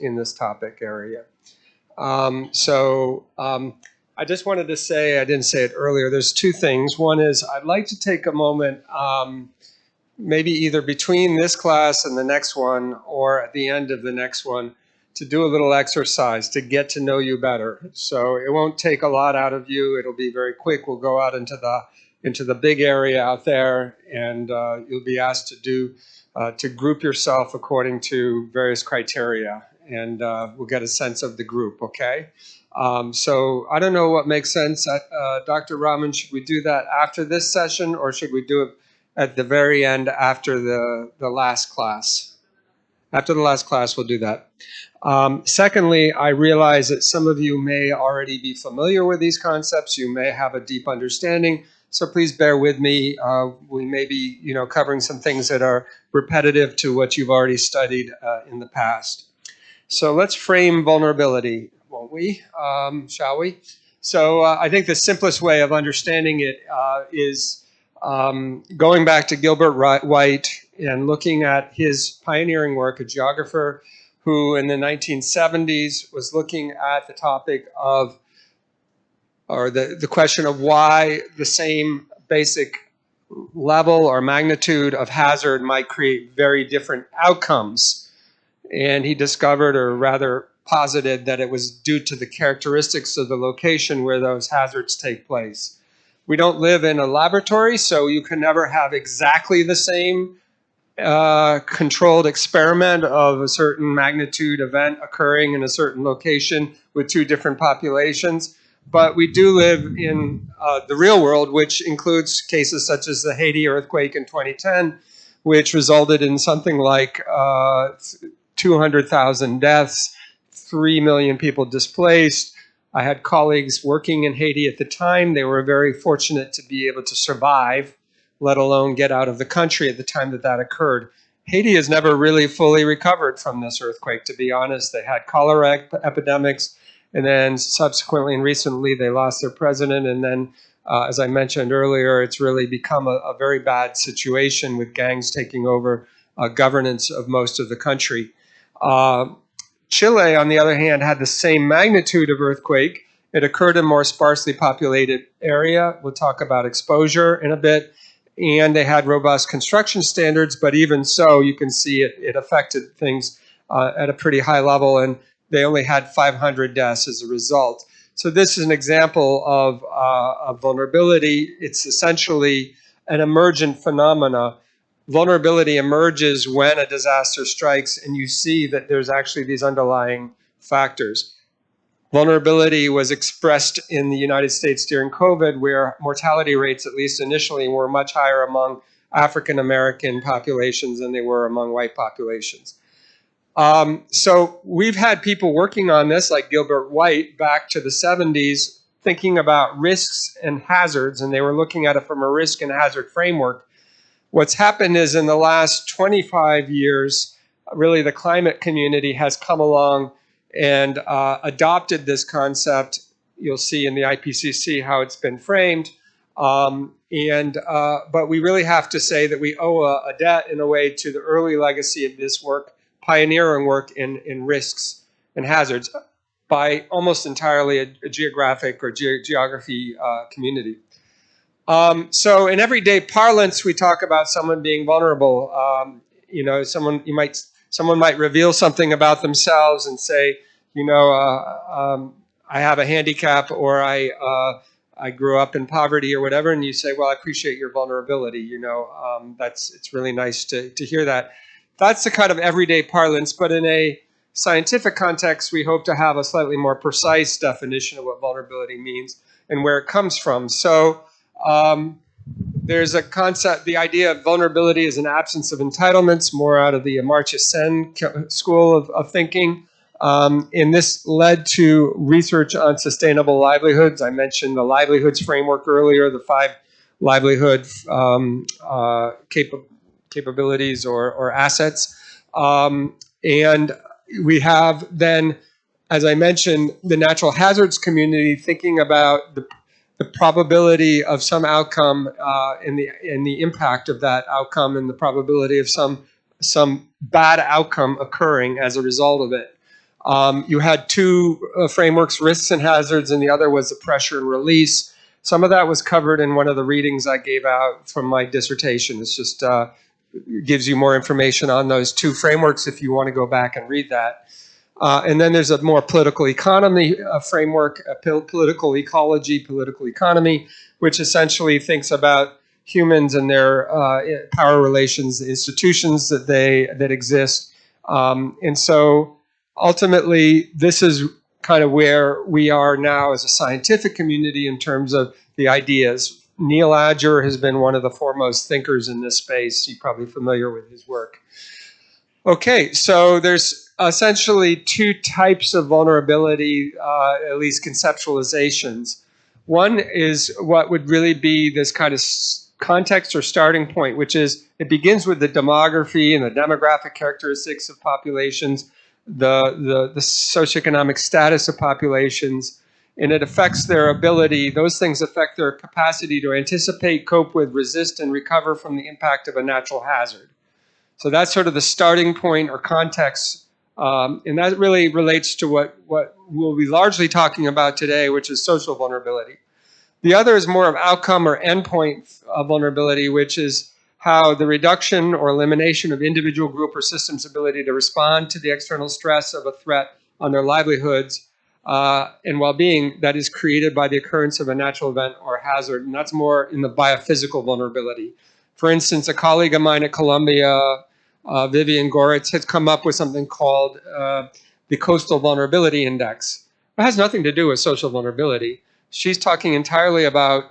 in this topic area. I just wanted to say, I didn't say it earlier, there's two things. One is I'd like to take a moment, maybe either between this class and the next one or at the end of the next one, to do a little exercise to get to know you better. So it won't take a lot out of you. It'll be very quick. We'll go out into the big area out there, and you'll be asked to group yourself according to various criteria, and we'll get a sense of the group, okay? So I don't know what makes sense. Dr. Rahman, should we do that after this session, or should we do it at the very end after the last class? After the last class, we'll do that. Secondly, I realize that some of you may already be familiar with these concepts. You may have a deep understanding. So please bear with me. We may be, covering some things that are repetitive to what you've already studied in the past. So let's frame vulnerability, won't we? Shall we? So I think the simplest way of understanding it is going back to Gilbert White and looking at his pioneering work, a geographer who in the 1970s was looking at the topic of, or the question of why the same basic level or magnitude of hazard might create very different outcomes. And he discovered, or rather posited, that it was due to the characteristics of the location where those hazards take place. We don't live in a laboratory, so you can never have exactly the same controlled experiment of a certain magnitude event occurring in a certain location with two different populations. But we do live in the real world, which includes cases such as the Haiti earthquake in 2010, which resulted in something like 200,000 deaths, 3 million people displaced. I had colleagues working in Haiti at the time. They were very fortunate to be able to survive, let alone get out of the country at the time that occurred. Haiti has never really fully recovered from this earthquake, to be honest. They had cholera epidemics, and then subsequently and recently they lost their president. And then, as I mentioned earlier, it's really become a very bad situation with gangs taking over governance of most of the country. Chile, on the other hand, had the same magnitude of earthquake. It occurred in a more sparsely populated area. We'll talk about exposure in a bit. And they had robust construction standards, but even so, you can see it affected things at a pretty high level, and they only had 500 deaths as a result. So this is an example of vulnerability. It's essentially an emergent phenomena. Vulnerability emerges when a disaster strikes, and you see that there's actually these underlying factors. Vulnerability was expressed in the United States during COVID, where mortality rates, at least initially, were much higher among African American populations than they were among white populations. So we've had people working on this, like Gilbert White, back to the 70s, thinking about risks and hazards, and they were looking at it from a risk and hazard framework. What's happened is in the last 25 years, really the climate community has come along and adopted this concept. You'll see in the IPCC how it's been framed. But we really have to say that we owe a debt in a way to the early legacy of this work, pioneering work in risks and hazards by almost entirely a geographic or geography community. So in everyday parlance, we talk about someone being vulnerable. Someone might reveal something about themselves and say, I have a handicap, or I grew up in poverty, or whatever, and you say, well, I appreciate your vulnerability. It's really nice to hear that. That's the kind of everyday parlance, but in a scientific context, we hope to have a slightly more precise definition of what vulnerability means and where it comes from. So there's a concept, the idea of vulnerability is an absence of entitlements, more out of the Amartya Sen school of thinking. And this led to research on sustainable livelihoods. I mentioned the livelihoods framework earlier, the 5 livelihood capabilities or assets. And we have then, as I mentioned, the natural hazards community thinking about the probability of some outcome and the impact of that outcome and the probability of some bad outcome occurring as a result of it. You had two frameworks, risks and hazards, and the other was the pressure and release. Some of that was covered in one of the readings I gave out from my dissertation. It's just gives you more information on those two frameworks if you want to go back and read that. And then there's a more political economy framework, political ecology, political economy, which essentially thinks about humans and their power relations, institutions that exist. And so ultimately, this is kind of where we are now as a scientific community in terms of the ideas. Neil Adger has been one of the foremost thinkers in this space. You're probably familiar with his work. Okay, so there's essentially two types of vulnerability, at least conceptualizations. One is what would really be this kind of context or starting point, which is it begins with the demography and the demographic characteristics of populations, the socioeconomic status of populations, and it affects their ability, those things affect their capacity to anticipate, cope with, resist, and recover from the impact of a natural hazard. So that's sort of the starting point or context, and that really relates to what we'll be largely talking about today, which is social vulnerability. The other is more of outcome or endpoint vulnerability, which is how the reduction or elimination of individual, group, or system's ability to respond to the external stress of a threat on their livelihoods and well-being that is created by the occurrence of a natural event or hazard, and that's more in the biophysical vulnerability. For instance, a colleague of mine at Columbia, Vivian Goritz, has come up with something called the Coastal Vulnerability Index. It has nothing to do with social vulnerability. She's talking entirely about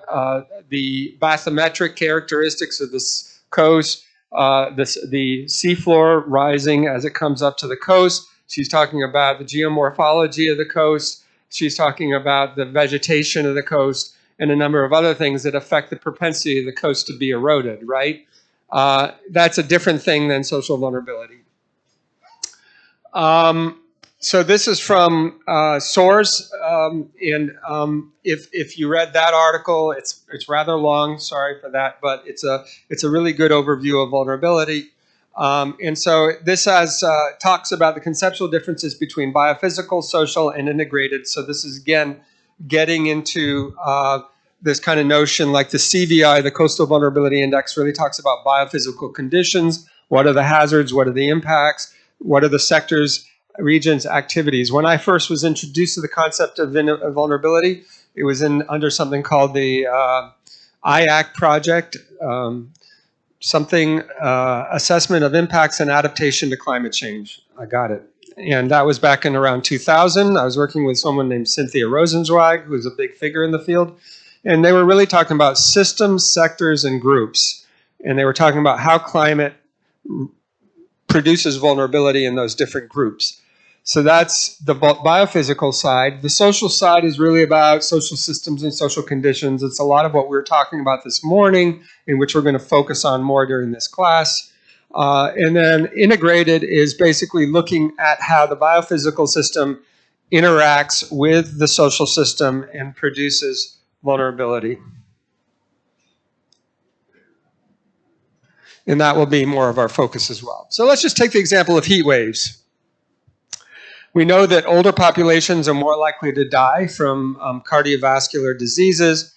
the bathymetric characteristics of this coast, the seafloor rising as it comes up to the coast. She's talking about the geomorphology of the coast. She's talking about the vegetation of the coast and a number of other things that affect the propensity of the coast to be eroded, right? That's a different thing than social vulnerability. So this is from Source, and if you read that article, it's rather long. Sorry for that, but it's a really good overview of vulnerability. And so this talks about the conceptual differences between biophysical, social, and integrated. So this is again getting into this kind of notion, like the CVI, the Coastal Vulnerability Index, really talks about biophysical conditions. What are the hazards? What are the impacts? What are the sectors, regions, activities? When I first was introduced to the concept of vulnerability, it was under something called the IAC project, assessment of impacts and adaptation to climate change. I got it. And that was back in around 2000. I was working with someone named Cynthia Rosenzweig, who was a big figure in the field. And they were really talking about systems, sectors, and groups. And they were talking about how climate produces vulnerability in those different groups. So that's the biophysical side. The social side is really about social systems and social conditions. It's a lot of what we were talking about this morning, in which we're going to focus on more during this class. And then integrated is basically looking at how the biophysical system interacts with the social system and produces vulnerability. And that will be more of our focus as well. So let's just take the example of heat waves. We know that older populations are more likely to die from cardiovascular diseases.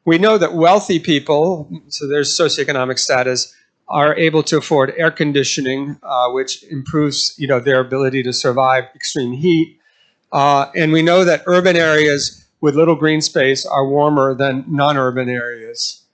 We know that wealthy people, so there's socioeconomic status, are able to afford air conditioning, which improves their ability to survive extreme heat. And we know that urban areas with little green space are warmer than non-urban areas.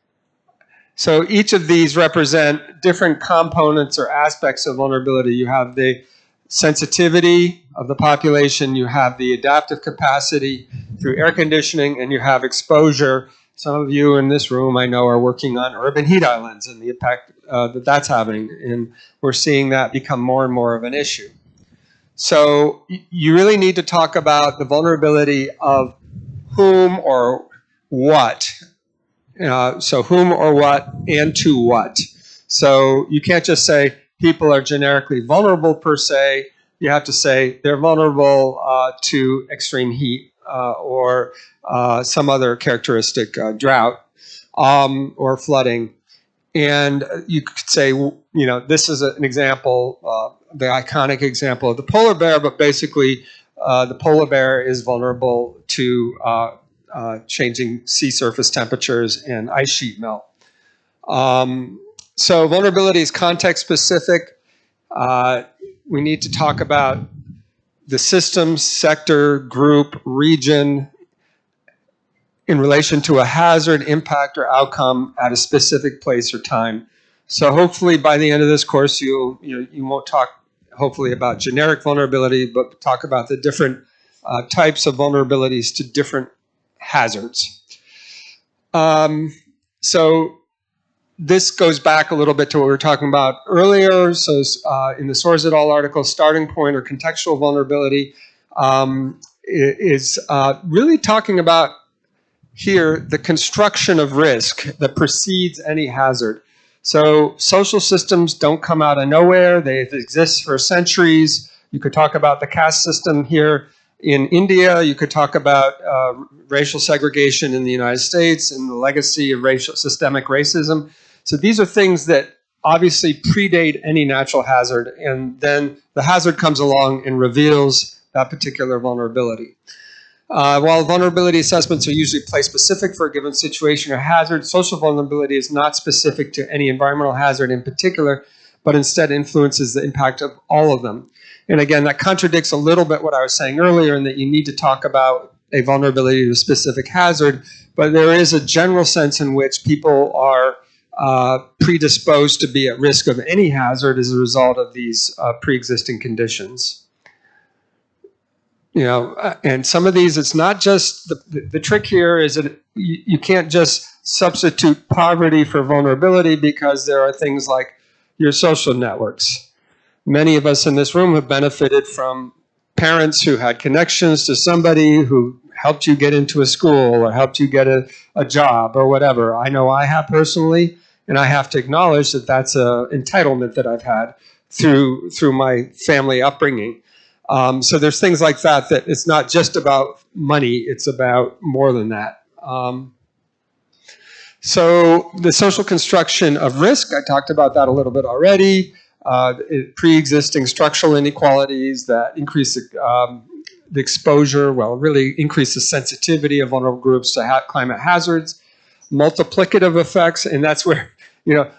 So each of these represent different components or aspects of vulnerability. You have the sensitivity of the population, you have the adaptive capacity through air conditioning, and you have exposure. Some of you in this room I know are working on urban heat islands and the impact that that's having, and we're seeing that become more and more of an issue. So you really need to talk about the vulnerability of whom or what. So whom or what and to what. So you can't just say people are generically vulnerable per se. You have to say they're vulnerable to extreme heat or some other characteristic, drought or flooding. And you could say, this is an example, the iconic example of the polar bear, but basically the polar bear is vulnerable to changing sea surface temperatures and ice sheet melt. So vulnerability is context specific. We need to talk about the system, sector, group, region in relation to a hazard, impact, or outcome at a specific place or time. So hopefully by the end of this course, you won't talk hopefully about generic vulnerability, but talk about the different types of vulnerabilities to different hazards. So this goes back a little bit to what we were talking about earlier. So in the Soares et al. Article, starting point or contextual vulnerability is really talking about here the construction of risk that precedes any hazard. So social systems don't come out of nowhere. They've existed for centuries. You could talk about the caste system here in India. You could talk about racial segregation in the United States and the legacy of systemic racism. So these are things that obviously predate any natural hazard, and then the hazard comes along and reveals that particular vulnerability. While vulnerability assessments are usually place-specific for a given situation or hazard, social vulnerability is not specific to any environmental hazard in particular, but instead influences the impact of all of them. And again, that contradicts a little bit what I was saying earlier in that you need to talk about a vulnerability to a specific hazard, but there is a general sense in which people are predisposed to be at risk of any hazard as a result of these pre-existing conditions. You know, and some of these, it's not just, the trick here is that you can't just substitute poverty for vulnerability, because there are things like your social networks. Many of us in this room have benefited from parents who had connections to somebody who helped you get into a school or helped you get a job or whatever. I know I have personally, and I have to acknowledge that that's an entitlement that I've had through my family upbringing. So there's things like that, that it's not just about money, it's about more than that. So the social construction of risk, I talked about that a little bit already. Pre-existing structural inequalities that increase the exposure, well, really increase the sensitivity of vulnerable groups to climate hazards. Multiplicative effects, and that's where, you know,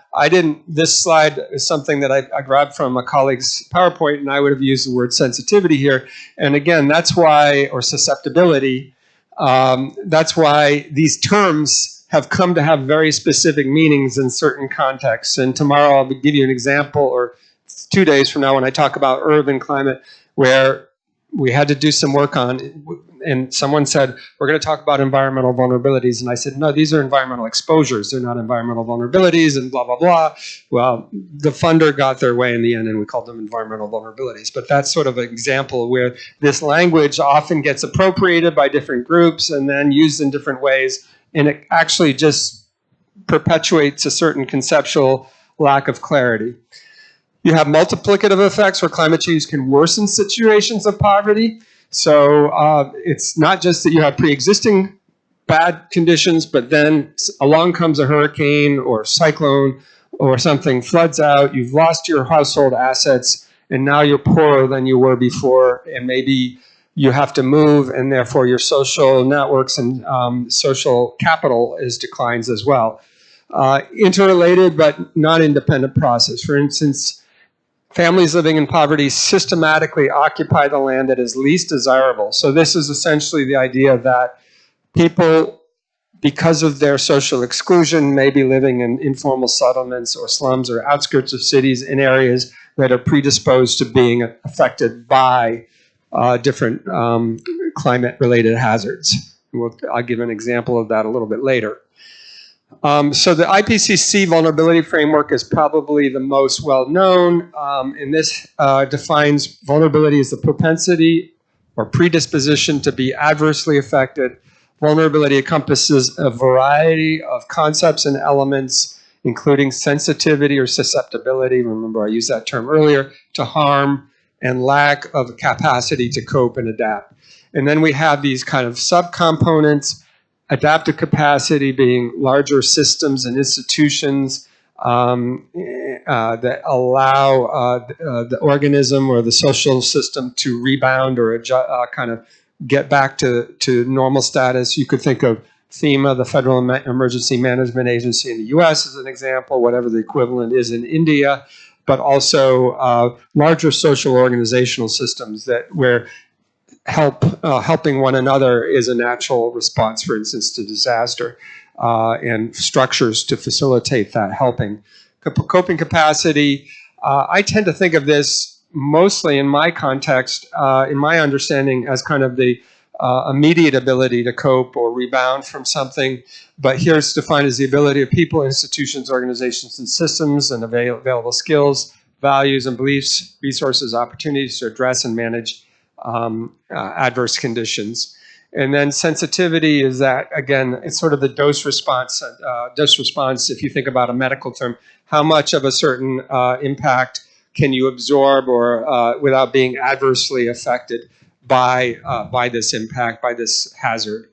this slide is something that I grabbed from a colleague's PowerPoint, and I would have used the word sensitivity here. And again, that's why, or susceptibility, that's why these terms have come to have very specific meanings in certain contexts. And tomorrow I'll give you an example, or 2 days from now when I talk about urban climate, where we had to do some work on, and someone said, we're going to talk about environmental vulnerabilities. And I said, no, these are environmental exposures. They're not environmental vulnerabilities, and blah, blah, blah. Well, the funder got their way in the end, and we called them environmental vulnerabilities. But that's sort of an example where this language often gets appropriated by different groups and then used in different ways. And it actually just perpetuates a certain conceptual lack of clarity. You have multiplicative effects where climate change can worsen situations of poverty. So it's not just that you have pre-existing bad conditions, but then along comes a hurricane or cyclone or something, floods out, you've lost your household assets, and now you're poorer than you were before, and maybe you have to move, and therefore your social networks and social capital declines as well. Interrelated but not independent process. For instance, families living in poverty systematically occupy the land that is least desirable. So this is essentially the idea that people, because of their social exclusion, may be living in informal settlements or slums or outskirts of cities in areas that are predisposed to being affected by different climate-related hazards. I'll give an example of that a little bit later. So the IPCC vulnerability framework is probably the most well-known, and this defines vulnerability as the propensity or predisposition to be adversely affected. Vulnerability encompasses a variety of concepts and elements, including sensitivity or susceptibility, remember I used that term earlier, to harm, and lack of capacity to cope and adapt. And then we have these kind of subcomponents. Adaptive capacity being larger systems and institutions, that allow the organism or the social system to rebound or kind of get back to normal status. You could think of FEMA, the Federal Emergency Management Agency in the U.S. as an example, whatever the equivalent is in India, but also larger social organizational systems where helping one another is a natural response, for instance, to disaster, and structures to facilitate that helping. Coping capacity, I tend to think of this mostly in my context, in my understanding, as kind of the immediate ability to cope or rebound from something. But here it's defined as the ability of people, institutions, organizations, and systems, and available skills, values, and beliefs, resources, opportunities to address and manage adverse conditions. And then sensitivity is that, again, it's sort of the dose response. If you think about a medical term, how much of a certain impact can you absorb or without being adversely affected by this impact, by this hazard.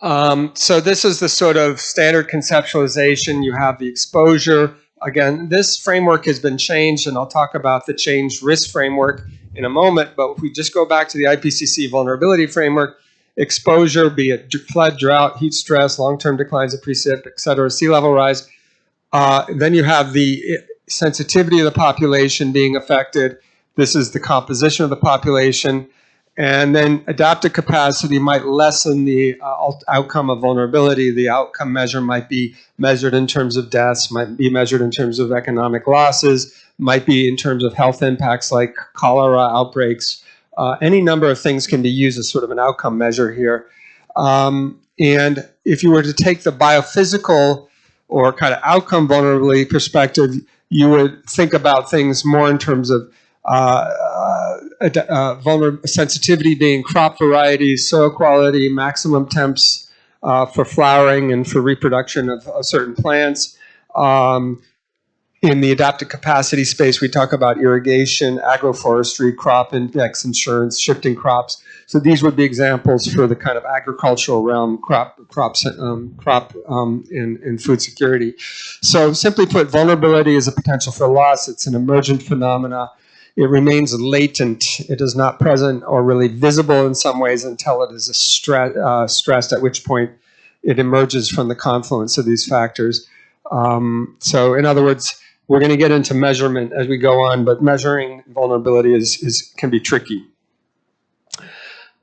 So this is the sort of standard conceptualization. You have the exposure. Again, this framework has been changed, and I'll talk about the changed risk framework in a moment. But if we just go back to the IPCC vulnerability framework, exposure, be it flood, drought, heat stress, long-term declines of precip, et cetera, sea level rise. Then you have the sensitivity of the population being affected. This is the composition of the population. And then adaptive capacity might lessen the outcome of vulnerability. The outcome measure might be measured in terms of deaths, might be measured in terms of economic losses, might be in terms of health impacts like cholera outbreaks. Any number of things can be used as sort of an outcome measure here. And if you were to take the biophysical or kind of outcome vulnerability perspective, you would think about things more in terms of sensitivity being crop varieties, soil quality, maximum temps for flowering and for reproduction of certain plants. In the adaptive capacity space, we talk about irrigation, agroforestry, crop index insurance, shifting crops. So these would be examples for the kind of agricultural realm, crops, and food security. So simply put, vulnerability is a potential for loss. It's an emergent phenomena. It remains latent. It is not present or really visible in some ways until it is stressed, at which point it emerges from the confluence of these factors. So in other words, we're going to get into measurement as we go on, but measuring vulnerability can be tricky.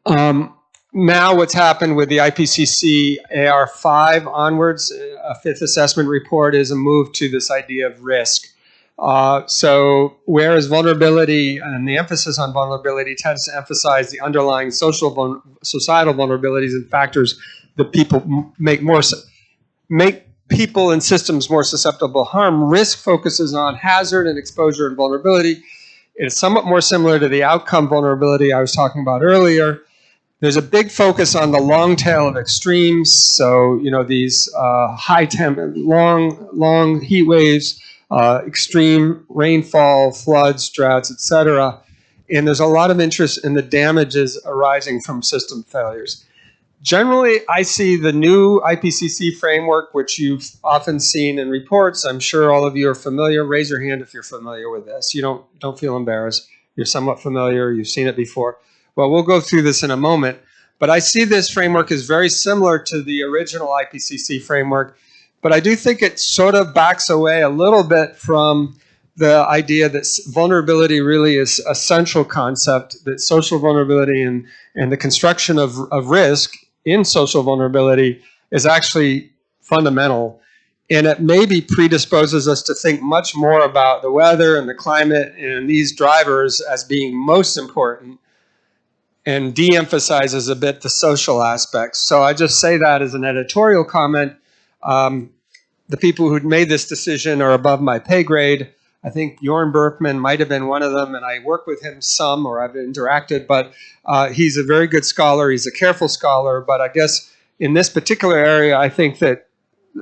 Now what's happened with the IPCC AR5 onwards, a fifth assessment report, is a move to this idea of risk. So whereas vulnerability and the emphasis on vulnerability tends to emphasize the underlying societal vulnerabilities and factors that people make people and systems more susceptible to harm, risk focuses on hazard and exposure and vulnerability. It's somewhat more similar to the outcome vulnerability I was talking about earlier. There's a big focus on the long tail of extremes. So, you know, these long heat waves, extreme rainfall, floods, droughts, etc. And there's a lot of interest in the damages arising from system failures. Generally, I see the new IPCC framework, which you've often seen in reports. I'm sure all of you are familiar. Raise your hand if you're familiar with this. You don't feel embarrassed. You're somewhat familiar. You've seen it before. Well, we'll go through this in a moment. But I see this framework as very similar to the original IPCC framework. But I do think it sort of backs away a little bit from the idea that vulnerability really is a central concept, that social vulnerability and the construction of risk in social vulnerability is actually fundamental. And it maybe predisposes us to think much more about the weather and the climate and these drivers as being most important, and de-emphasizes a bit the social aspects. So I just say that as an editorial comment. The people who made this decision are above my pay grade. I think Jorn Berkman might have been one of them, and I work with him some, or I've interacted, but he's a very good scholar. He's a careful scholar, but I guess in this particular area, I think that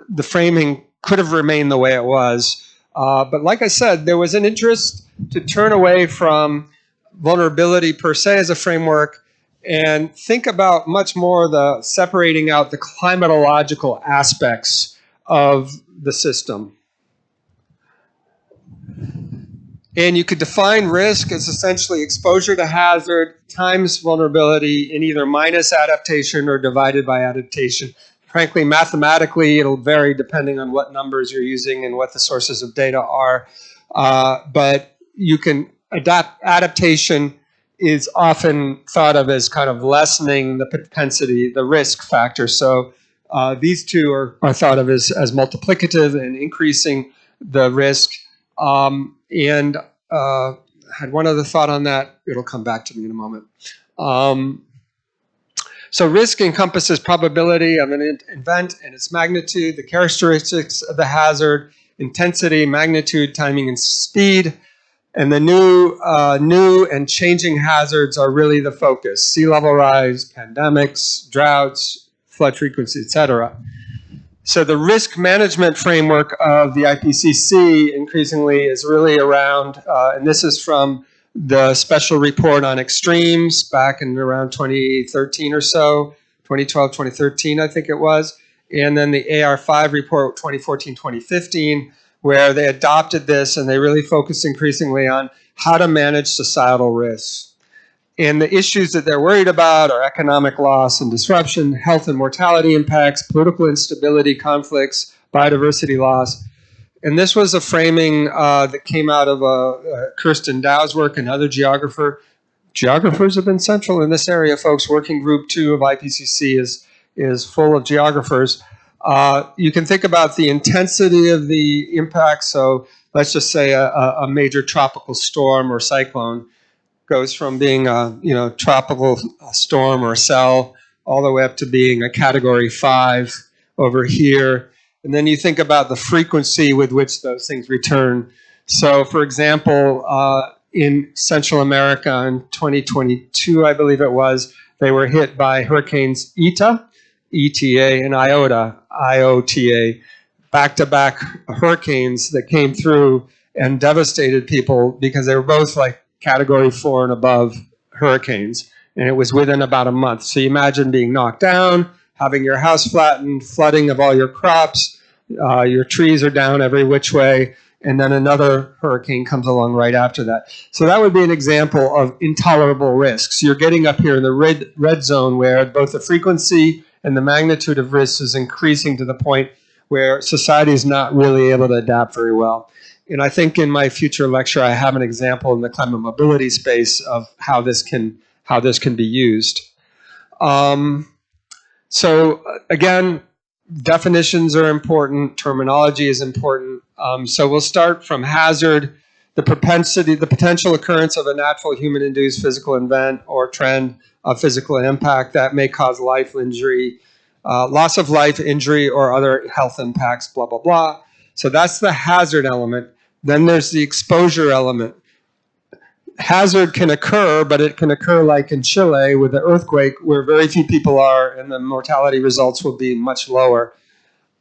the framing could have remained the way it was. But like I said, there was an interest to turn away from vulnerability per se as a framework and think about much more the separating out the climatological aspects of the system. And you could define risk as essentially exposure to hazard times vulnerability in either minus adaptation or divided by adaptation. Frankly, mathematically, it'll vary depending on what numbers you're using and what the sources of data are. But you can adaptation is often thought of as kind of lessening the propensity, the risk factor. So these two are thought of as multiplicative and increasing the risk. And had one other thought on that. It'll come back to me in a moment. So risk encompasses probability of an event and its magnitude, the characteristics of the hazard, intensity, magnitude, timing, and speed. And the new and changing hazards are really the focus: sea level rise, pandemics, droughts, flood frequency, etc. So the risk management framework of the IPCC increasingly is really around, and this is from the special report on extremes back in around 2013 or so, 2012, 2013, I think it was. And then the AR5 report, 2014, 2015, where they adopted this and they really focused increasingly on how to manage societal risks. And the issues that they're worried about are economic loss and disruption, health and mortality impacts, political instability, conflicts, biodiversity loss. And this was a framing that came out of Kirsten Dow's work and other geographers. Geographers have been central in this area, folks. Working Group 2 of IPCC is full of geographers. You can think about the intensity of the impact. So let's just say a major tropical storm or cyclone goes from being a tropical storm or cell all the way up to being a category 5 over here. And then you think about the frequency with which those things return. So for example, in Central America in 2022, I believe it was, they were hit by hurricanes Eta, ETA, and Iota, IOTA, back-to-back hurricanes that came through and devastated people because they were both like category 4 and above hurricanes, and it was within about a month. So you imagine being knocked down, having your house flattened, flooding of all your crops, your trees are down every which way, and then another hurricane comes along right after that. So that would be an example of intolerable risks. You're getting up here in the red zone where both the frequency and the magnitude of risks is increasing to the point where society is not really able to adapt very well. And I think in my future lecture, I have an example in the climate mobility space of how this can be used. So again, definitions are important. Terminology is important. So we'll start from hazard, the potential occurrence of a natural human-induced physical event or trend of physical impact that may cause life injury, loss of life, injury, or other health impacts, blah, blah, blah. So that's the hazard element. Then there's the exposure element. Hazard can occur, but it can occur like in Chile with the earthquake where very few people are and the mortality results will be much lower.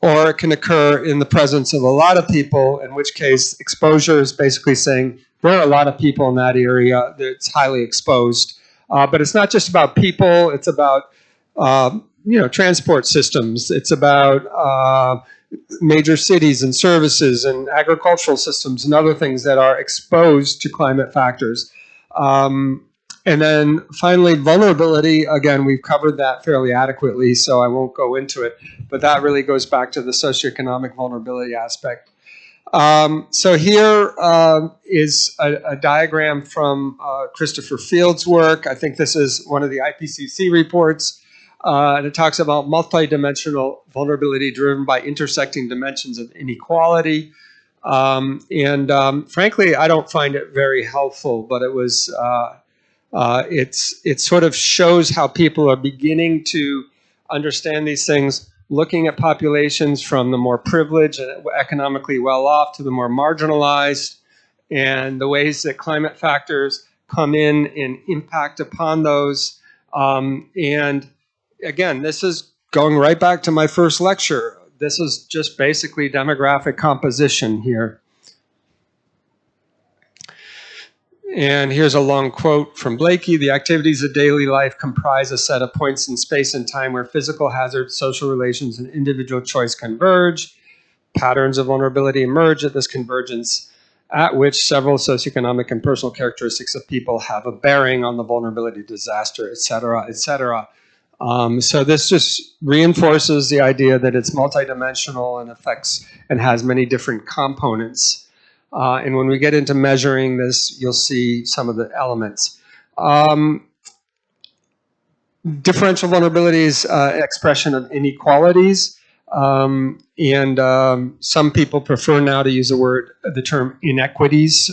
Or it can occur in the presence of a lot of people, in which case exposure is basically saying there are a lot of people in that area that's highly exposed. But it's not just about people, it's about transport systems. It's about major cities and services and agricultural systems and other things that are exposed to climate factors. And then finally, vulnerability. Again, we've covered that fairly adequately, so I won't go into it. But that really goes back to the socioeconomic vulnerability aspect. So here is a diagram from Christopher Field's work. I think this is one of the IPCC reports. And it talks about multidimensional vulnerability driven by intersecting dimensions of inequality. Frankly, I don't find it very helpful, but it was, it sort of shows how people are beginning to understand these things, looking at populations from the more privileged and economically well-off to the more marginalized, and the ways that climate factors come in and impact upon those. And again, this is going right back to my first lecture. This is just basically demographic composition here. And here's a long quote from Blakey. The activities of daily life comprise a set of points in space and time where physical hazards, social relations, and individual choice converge. Patterns of vulnerability emerge at this convergence. at which several socioeconomic and personal characteristics of people have a bearing on the vulnerability to disaster, et cetera, et cetera. So this just reinforces the idea that it's multidimensional and affects and has many different components. And when we get into measuring this, you'll see some of the elements. Differential vulnerability is expression of inequalities. Some people prefer now to use the term inequities.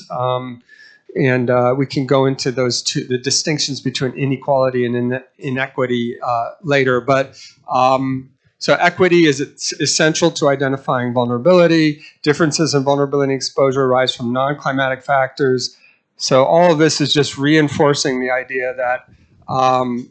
And we can go into the distinctions between inequality and inequity later. But so equity is essential to identifying vulnerability. Differences in vulnerability and exposure arise from non-climatic factors. So all of this is just reinforcing the idea that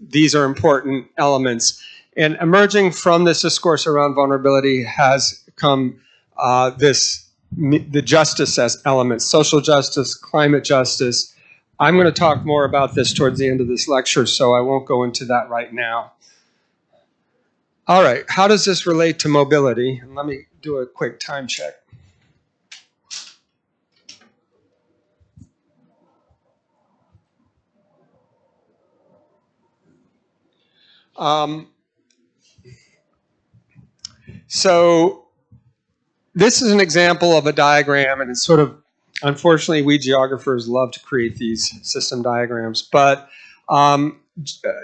these are important elements. And emerging from this discourse around vulnerability has come the justice as elements, social justice, climate justice. I'm going to talk more about this towards the end of this lecture, so I won't go into that right now. All right, how does this relate to mobility? And let me do a quick time check. So this is an example of a diagram, and it's sort of, unfortunately, we geographers love to create these system diagrams, but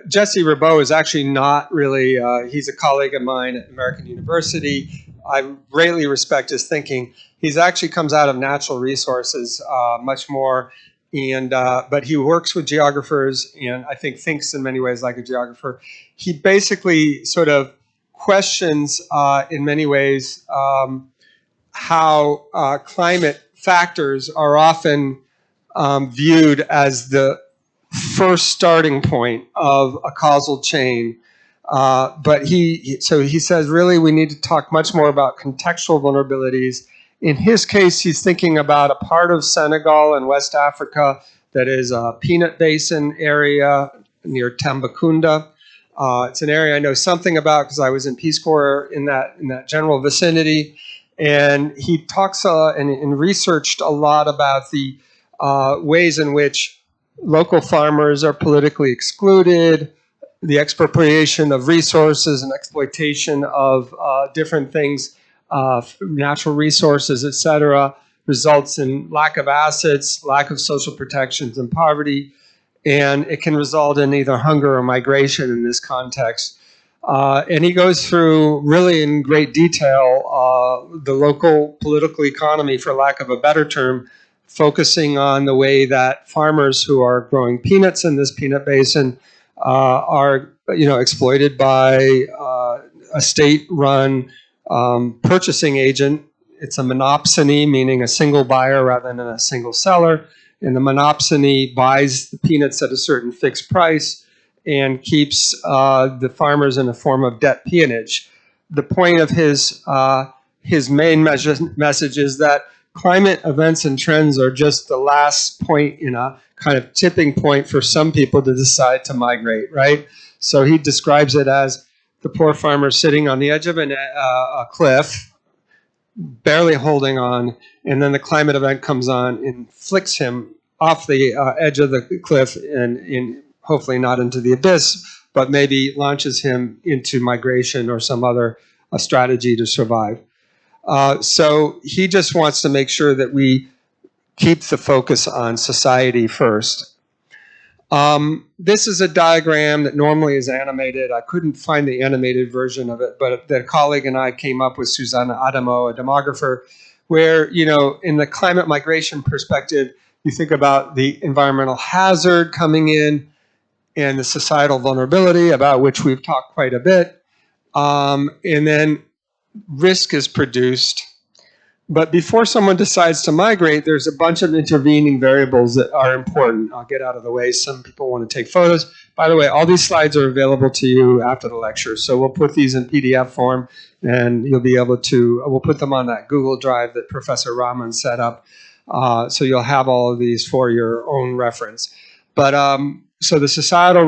Jesse Rabeau is actually not really, he's a colleague of mine at American University. I greatly respect his thinking. He's actually comes out of natural resources much more, and but he works with geographers and I think thinks in many ways like a geographer. He basically sort of questions in many ways how climate factors are often viewed as the first starting point of a causal chain. But he says, really, we need to talk much more about contextual vulnerabilities. In his case, he's thinking about a part of Senegal and West Africa that is a peanut basin area near Tambacounda. It's an area I know something about because I was in Peace Corps in that general vicinity. And he talks and researched a lot about the ways in which local farmers are politically excluded, the expropriation of resources and exploitation of different things, natural resources, et cetera, results in lack of assets, lack of social protections, and poverty. And it can result in either hunger or migration in this context. And he goes through really in great detail the local political economy, for lack of a better term, focusing on the way that farmers who are growing peanuts in this peanut basin are exploited by a state-run purchasing agent. It's a monopsony, meaning a single buyer rather than a single seller. And the monopsony buys the peanuts at a certain fixed price and keeps the farmers in a form of debt peonage. The point of his main message is that climate events and trends are just the last point in a kind of tipping point for some people to decide to migrate, right? So he describes it as the poor farmer sitting on the edge of a cliff, barely holding on, and then the climate event comes on and flicks him off the edge of the cliff and hopefully not into the abyss, but maybe launches him into migration or some other strategy to survive. So he just wants to make sure that we keep the focus on society first. This is a diagram that normally is animated. I couldn't find the animated version of it, but the colleague and I came up with Susanna Adamo, a demographer, where, in the climate migration perspective, you think about the environmental hazard coming in and the societal vulnerability, about which we've talked quite a bit. And then risk is produced. But before someone decides to migrate, there's a bunch of intervening variables that are important. I'll get out of the way. Some people want to take photos. By the way, all these slides are available to you after the lecture. So we'll put these in PDF form, and you'll be able to, we'll put them on that Google Drive that Professor Rahman set up. So you'll have all of these for your own reference. But so the societal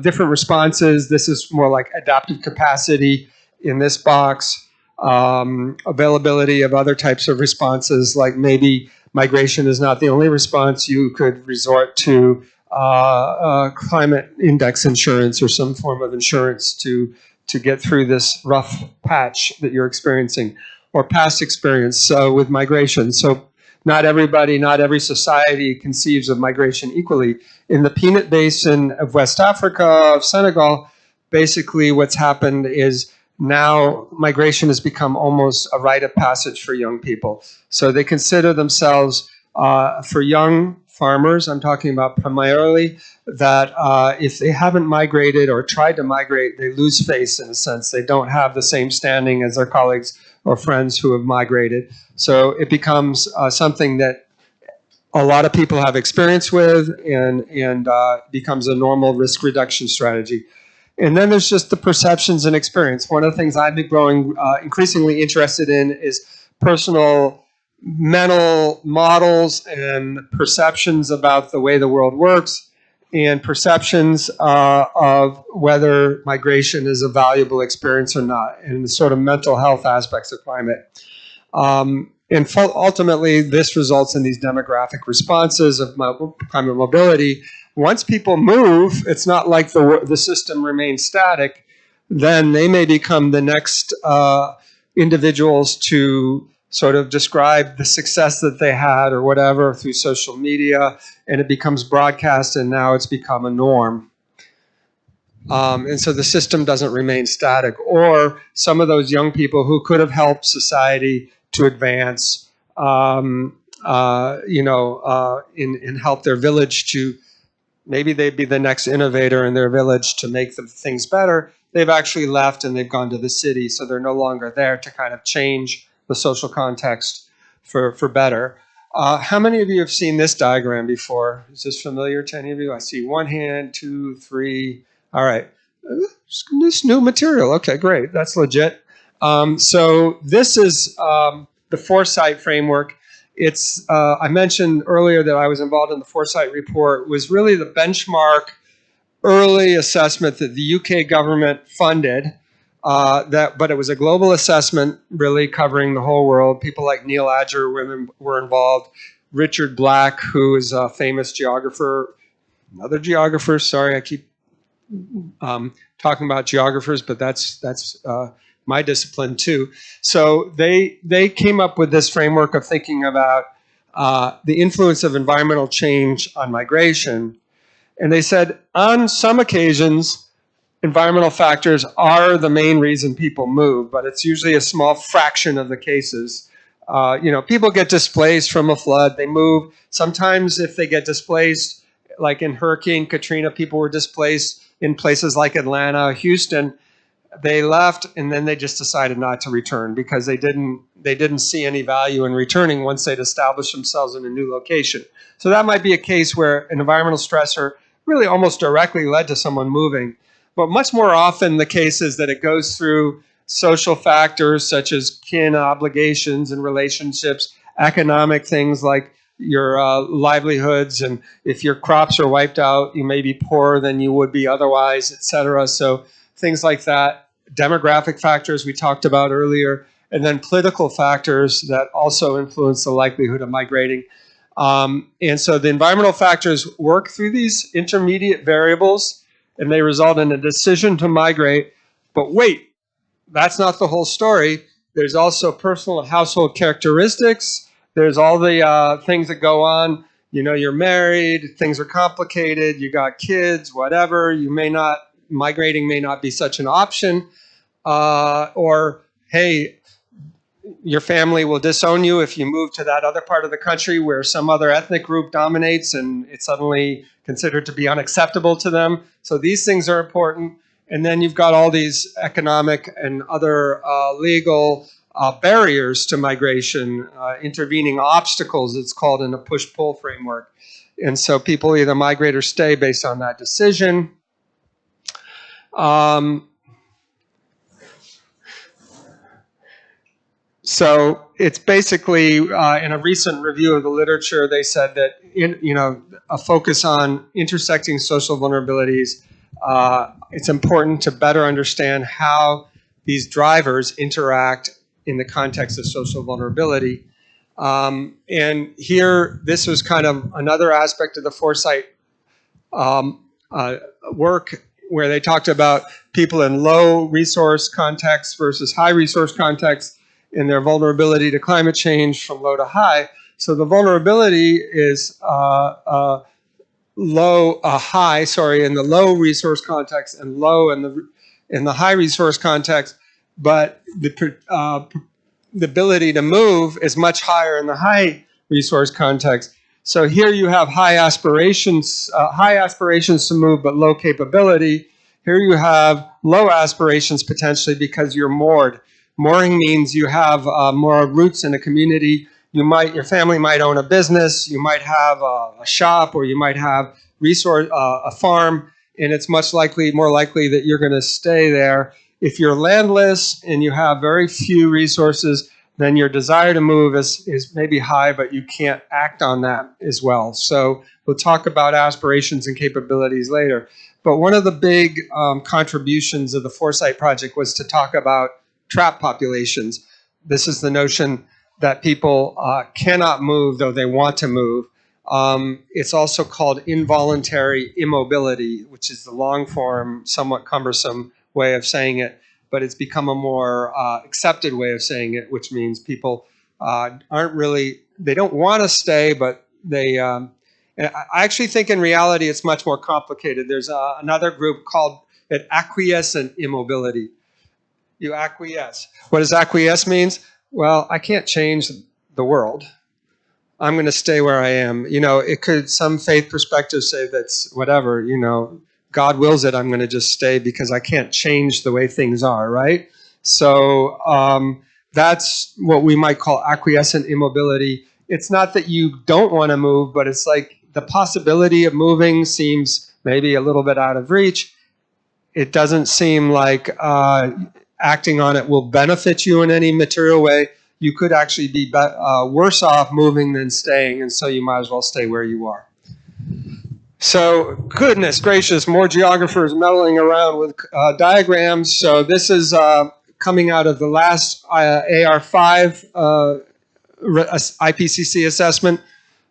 different responses, this is more like adaptive capacity in this box. Availability of other types of responses, like maybe migration is not the only response. You could resort to climate index insurance or some form of insurance to get through this rough patch that you're experiencing, or past experience with migration. So not everybody, not every society conceives of migration equally. In the Peanut Basin of West Africa, of Senegal, basically what's happened is now migration has become almost a rite of passage for young people. So they consider themselves, for young farmers, I'm talking about primarily, that if they haven't migrated or tried to migrate, they lose face in a sense. They don't have the same standing as their colleagues or friends who have migrated. So it becomes something that a lot of people have experience with, and becomes a normal risk reduction strategy. And then there's just the perceptions and experience. One of the things I've been growing increasingly interested in is personal mental models and perceptions about the way the world works, and perceptions of whether migration is a valuable experience or not, and the sort of mental health aspects of climate. And ultimately, this results in these demographic responses of climate mobility. Once people move, it's not like the system remains static. Then they may become the next individuals to sort of describe the success that they had or whatever through social media, and it becomes broadcast, and now it's become a norm. And so the system doesn't remain static. Or some of those young people who could have helped society to advance, and help their village to, maybe they'd be the next innovator in their village to make the things better. They've actually left and they've gone to the city, so they're no longer there to kind of change the social context for better. How many of you have seen this diagram before? Is this familiar to any of you? I see one hand, 2, 3. All right. This new material. Okay, great. That's legit. So this is the Foresight framework. It's I mentioned earlier that I was involved in the Foresight report. It was really the benchmark early assessment that the UK government funded. But it was a global assessment, really covering the whole world. People like Neil Adger were involved. Richard Black, who is a famous geographer, another geographer. Sorry, I keep talking about geographers, but that's my discipline too. So they came up with this framework of thinking about the influence of environmental change on migration. And they said on some occasions, environmental factors are the main reason people move, but it's usually a small fraction of the cases. People get displaced from a flood, they move. Sometimes if they get displaced, like in Hurricane Katrina, people were displaced in places like Atlanta, Houston. They left, and then they just decided not to return because they didn't see any value in returning once they'd established themselves in a new location. So that might be a case where an environmental stressor really almost directly led to someone moving. But much more often the case is that it goes through social factors such as kin obligations and relationships, economic things like your livelihoods, and if your crops are wiped out, you may be poorer than you would be otherwise, et cetera. So things like that, demographic factors we talked about earlier, and then political factors that also influence the likelihood of migrating. And so the environmental factors work through these intermediate variables, and they result in a decision to migrate. But wait, that's not the whole story. There's also personal and household characteristics. There's all the things that go on. You're married, things are complicated, you got kids, whatever. Migrating may not be such an option. Or, hey, your family will disown you if you move to that other part of the country where some other ethnic group dominates and it's suddenly considered to be unacceptable to them. So these things are important. And then you've got all these economic and other legal barriers to migration, intervening obstacles, it's called in a push-pull framework. And so people either migrate or stay based on that decision. So it's basically, in a recent review of the literature, they said that a focus on intersecting social vulnerabilities, it's important to better understand how these drivers interact in the context of social vulnerability. And here, this was kind of another aspect of the foresight work where they talked about people in low resource contexts versus high resource contexts in their vulnerability to climate change from low to high. So the vulnerability is high, in the low resource context and low in the high resource context, but the ability to move is much higher in the high resource context. So here you have high aspirations to move, but low capability. Here you have low aspirations potentially because you're moored. Mooring means you have more roots in a community. Your family might own a business, you might have a shop, or you might have a farm, and it's more likely that you're going to stay there. If you're landless and you have very few resources, then your desire to move is maybe high, but you can't act on that as well. So we'll talk about aspirations and capabilities later. But one of the big contributions of the Foresight Project was to talk about trap populations. This is the notion that people cannot move, though they want to move. It's also called involuntary immobility, which is the long form, somewhat cumbersome way of saying it, but it's become a more accepted way of saying it, which means people they don't want to stay, but I actually think in reality it's much more complicated. There's another group called it acquiescent immobility. You acquiesce. What does acquiesce means? Well, I can't change the world. I'm going to stay where I am. It could, some faith perspectives say that's whatever, God wills it, I'm going to just stay because I can't change the way things are, right? So that's what we might call acquiescent immobility. It's not that you don't want to move, but it's like the possibility of moving seems maybe a little bit out of reach. It doesn't seem like acting on it will benefit you in any material way. You could actually be worse off moving than staying, and so you might as well stay where you are. So, goodness gracious, more geographers meddling around with diagrams. So this is coming out of the last AR5 IPCC assessment.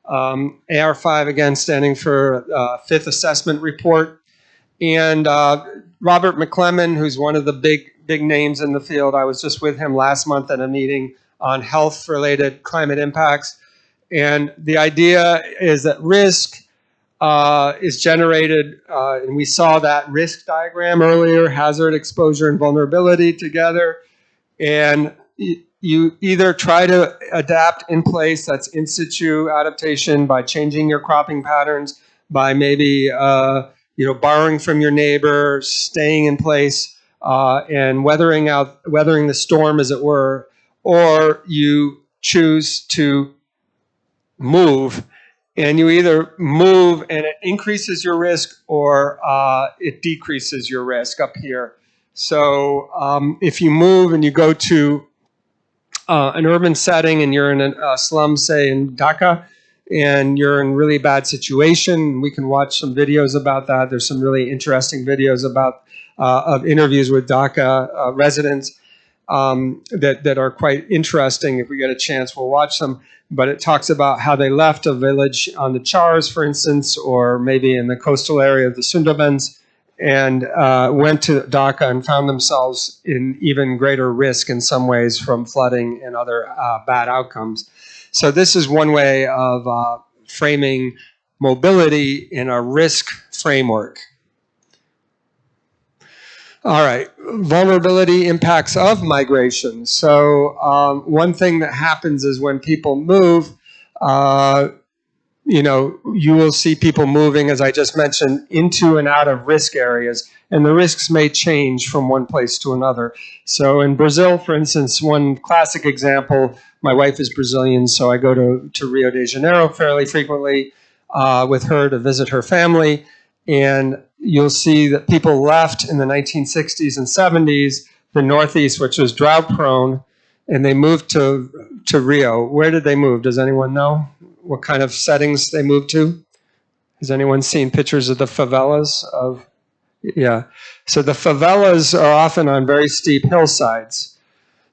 AR5, again, standing for Fifth Assessment Report. And Robert McClellan, who's one of the big names in the field, I was just with him last month at a meeting on health-related climate impacts. And the idea is that risk is generated, and we saw that risk diagram earlier, hazard, exposure, and vulnerability together. And you either try to adapt in place, that's in situ adaptation, by changing your cropping patterns, by maybe borrowing from your neighbor, staying in place, and weathering the storm, as it were, or you choose to move. And you either move and it increases your risk, or it decreases your risk up here. So if you move and you go to an urban setting and you're in a slum, say in Dhaka, and you're in a really bad situation, we can watch some videos about that. There's some really interesting videos of interviews with Dhaka residents that are quite interesting. If we get a chance, we'll watch them. But it talks about how they left a village on the Chars, for instance, or maybe in the coastal area of the Sundarbans, and went to Dhaka and found themselves in even greater risk in some ways from flooding and other bad outcomes. So this is one way of framing mobility in a risk framework. All right, vulnerability impacts of migration. So one thing that happens is when people move, you will see people moving, as I just mentioned, into and out of risk areas. And the risks may change from one place to another. So in Brazil, for instance, one classic example, my wife is Brazilian, so I go to Rio de Janeiro fairly frequently with her to visit her family. And you'll see that people left in the 1960s and 70s, the Northeast, which was drought prone, and they moved to Rio. Where did they move? Does anyone know what kind of settings they moved to? Has anyone seen pictures of the favelas? Yeah. So the favelas are often on very steep hillsides.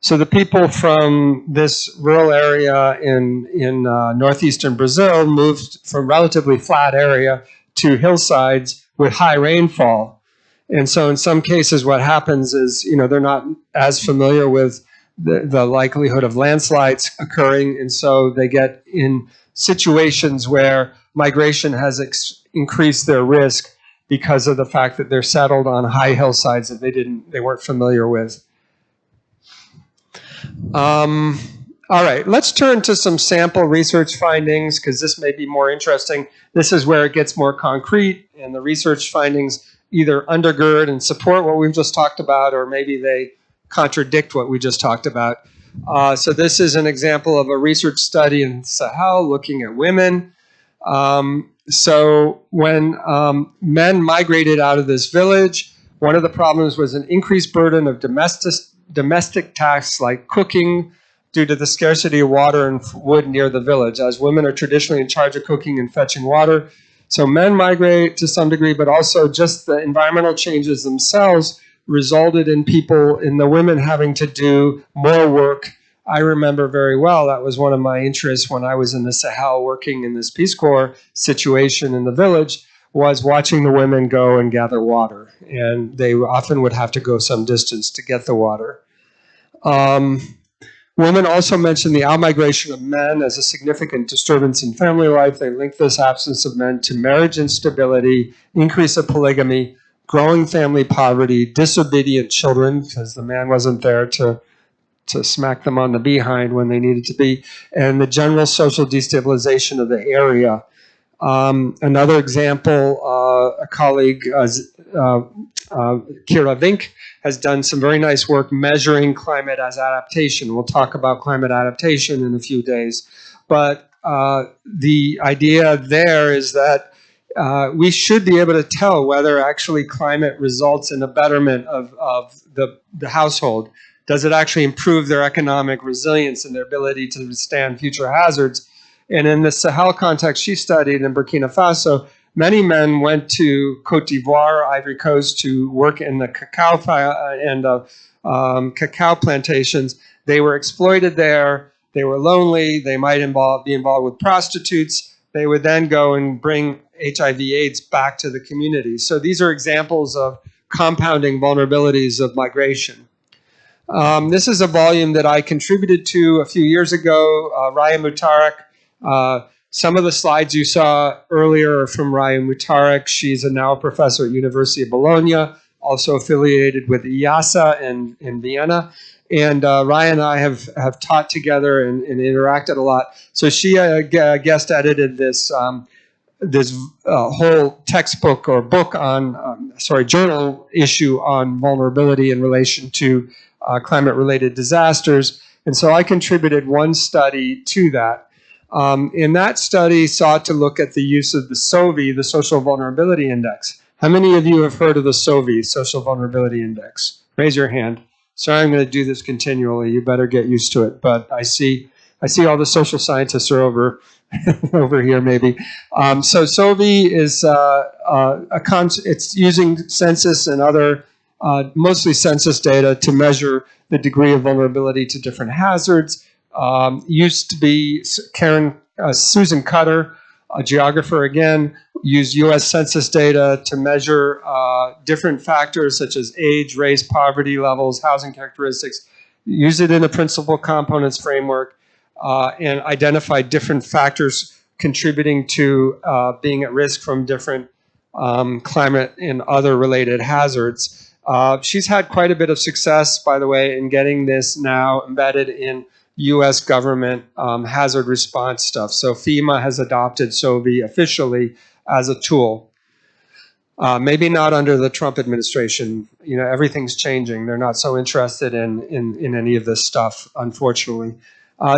So the people from this rural area in northeastern Brazil moved from relatively flat area to hillsides with high rainfall. And so in some cases what happens is, they're not as familiar with the likelihood of landslides occurring, and so they get in situations where migration has increased their risk because of the fact that they're settled on high hillsides that they weren't familiar with. All right, let's turn to some sample research findings because this may be more interesting. This is where it gets more concrete, and the research findings either undergird and support what we've just talked about, or maybe they contradict what we just talked about. So this is an example of a research study in Sahel looking at women. So when men migrated out of this village, one of the problems was an increased burden of domestic tasks like cooking due to the scarcity of water and wood near the village, as women are traditionally in charge of cooking and fetching water. So men migrate to some degree, but also just the environmental changes themselves resulted in the women having to do more work. I remember very well, that was one of my interests when I was in the Sahel working in this Peace Corps situation in the village, was watching the women go and gather water. And they often would have to go some distance to get the water. Women also mentioned the outmigration of men as a significant disturbance in family life. They linked this absence of men to marriage instability, increase of polygamy, growing family poverty, disobedient children, because the man wasn't there to smack them on the behind when they needed to be, and the general social destabilization of the area. Another example, a colleague, Kira Vink, has done some very nice work measuring climate as adaptation. We'll talk about climate adaptation in a few days. But the idea there is that we should be able to tell whether actually climate results in a betterment of the household. Does it actually improve their economic resilience and their ability to withstand future hazards? And in the Sahel context she studied in Burkina Faso, many men went to Cote d'Ivoire, Ivory Coast, to work in the cacao plantations. They were exploited there. They were lonely. They might be involved with prostitutes. They would then go and bring HIV/AIDS back to the community. So these are examples of compounding vulnerabilities of migration. This is a volume that I contributed to a few years ago. Raya Mutarak. Some of the slides you saw earlier are from Raya Mutarak. She's now a professor at University of Bologna, also affiliated with IASA in Vienna. And Raya and I have taught together and interacted a lot. So she guest edited this whole textbook or book on, journal issue on vulnerability in relation to climate-related disasters. And so I contributed one study to that. And that study sought to look at the use of the SOVI, the Social Vulnerability Index. How many of you have heard of the SOVI, Social Vulnerability Index? Raise your hand. Sorry, I'm going to do this continually. You better get used to it. But I see all the social scientists are over here maybe. So SOVI is it's using census and other mostly census data to measure the degree of vulnerability to different hazards. Used to be Susan Cutter, a geographer again, used U.S. Census data to measure different factors such as age, race, poverty levels, housing characteristics, use it in a principal components framework, and identify different factors contributing to being at risk from different climate and other related hazards. She's had quite a bit of success, by the way, in getting this now embedded in U.S. government hazard response stuff. So FEMA has adopted SOVI officially as a tool. Maybe not under the Trump administration. Everything's changing. They're not so interested in any of this stuff, unfortunately.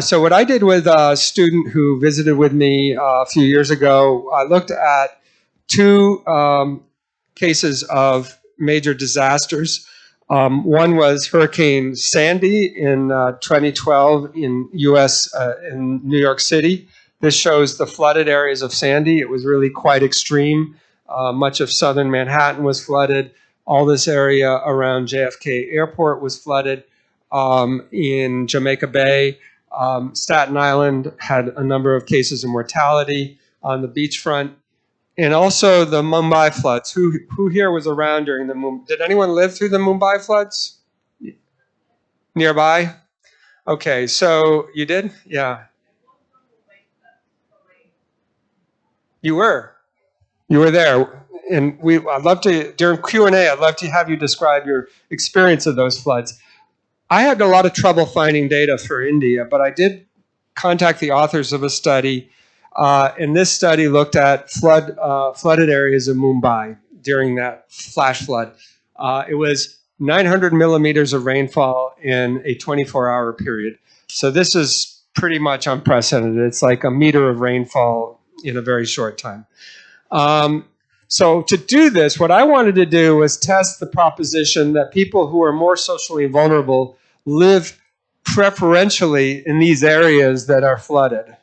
So what I did with a student who visited with me a few years ago, I looked at two cases of major disasters. One was Hurricane Sandy in 2012 in in New York City. This shows the flooded areas of Sandy. It was really quite extreme. Much of southern Manhattan was flooded. All this area around JFK Airport was flooded. in Jamaica Bay. Staten Island had a number of cases of mortality on the beachfront. And also the Mumbai floods. Who here was around during the Mumbai? Did anyone live through the Mumbai floods? Nearby? Okay, so you did? Yeah. You were. You were there. And I'd love to, during Q&A, I'd love to have you describe your experience of those floods. I had a lot of trouble finding data for India, but I did contact the authors of a study. And this study looked at flooded areas of Mumbai during that flash flood. It was 900 millimeters of rainfall in a 24-hour period. So this is pretty much unprecedented. It's like a meter of rainfall in a very short time. So to do this, what I wanted to do was test the proposition that people who are more socially vulnerable live preferentially in these areas that are flooded.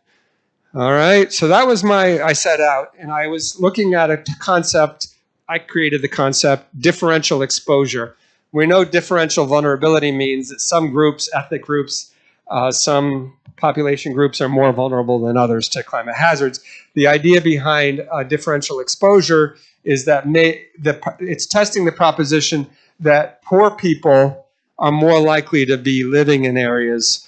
All right, so that was I set out, and I was looking at a concept. I created the concept differential exposure. We know differential vulnerability means that some groups, ethnic groups, some population groups are more vulnerable than others to climate hazards. The idea behind differential exposure is that it's testing the proposition that poor people are more likely to be living in areas.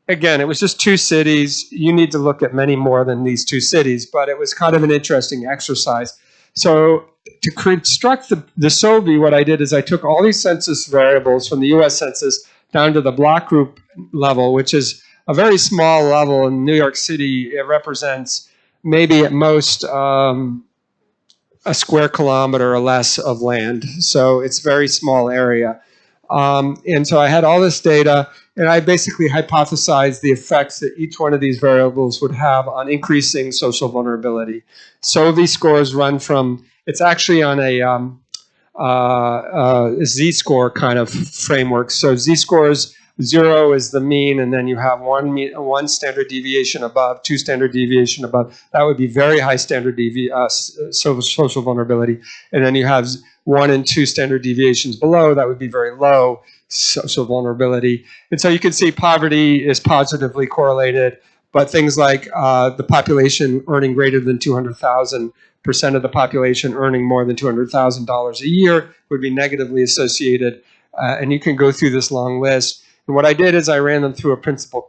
Again, it was just 2 cities. You need to look at many more than these 2 cities, but it was kind of an interesting exercise. So to construct the SOVI, what I did is I took all these census variables from the US Census down to the block group level, which is a very small level in New York City. It represents maybe at most a square kilometer or less of land. So it's a very small area. And so I had all this data, and I basically hypothesized the effects that each one of these variables would have on increasing social vulnerability. SOVI scores run from, it's actually on a Z-score kind of framework. So Z-scores, 0 is the mean, and then you have one standard deviation above, 2 standard deviation above. That would be very high standard social vulnerability. And then you have 1 and 2 standard deviations below. That would be very low social vulnerability. And so you can see poverty is positively correlated, but things like the population earning greater than 200,000% of the population earning more than $200,000 a year would be negatively associated. And you can go through this long list. And what I did is I ran them through a principal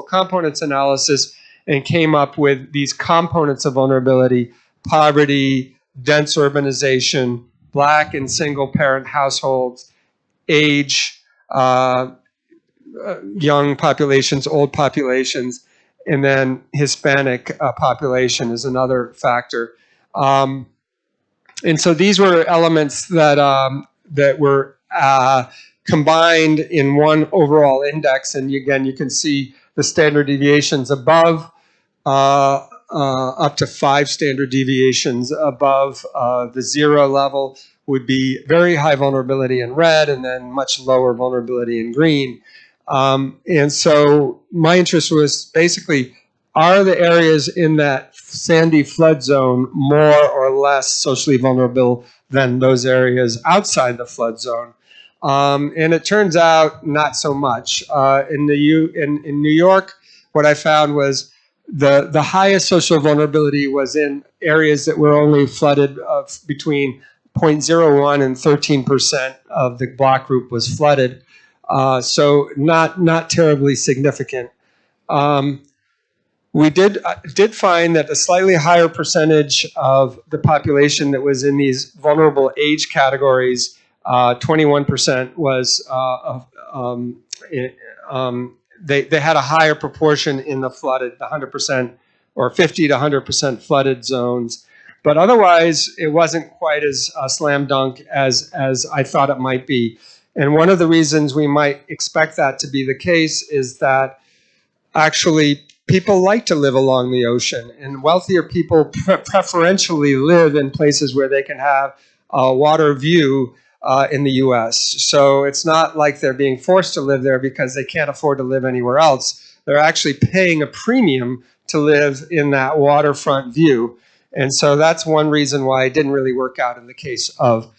components analysis and came up with these components of vulnerability: poverty, dense urbanization, Black and single parent households, age, young populations, old populations, and then Hispanic population is another factor. And so these were elements that, that were combined in one overall index. And again, you can see the standard deviations above, up to 5 standard deviations above the 0 level would be very high vulnerability in red, and then much lower vulnerability in green. And so my interest was basically, are the areas in that sandy flood zone more or less socially vulnerable than those areas outside the flood zone? And it turns out not so much. In New York, what I found was the highest social vulnerability was in areas that were only flooded between 0.01 and 13% of the block group was flooded. So not terribly significant. We did find that a slightly higher percentage of the population that was in these vulnerable age categories, 21% was, they had a higher proportion in the flooded, the 100% or 50 to 100% flooded zones. But otherwise, it wasn't quite as slam dunk as I thought it might be. And one of the reasons we might expect that to be the case is that actually people like to live along the ocean, and wealthier people preferentially live in places where they can have a water view in the US. So it's not like they're being forced to live there because they can't afford to live anywhere else. They're actually paying a premium to live in that waterfront view. And so that's one reason why it didn't really work out in the case of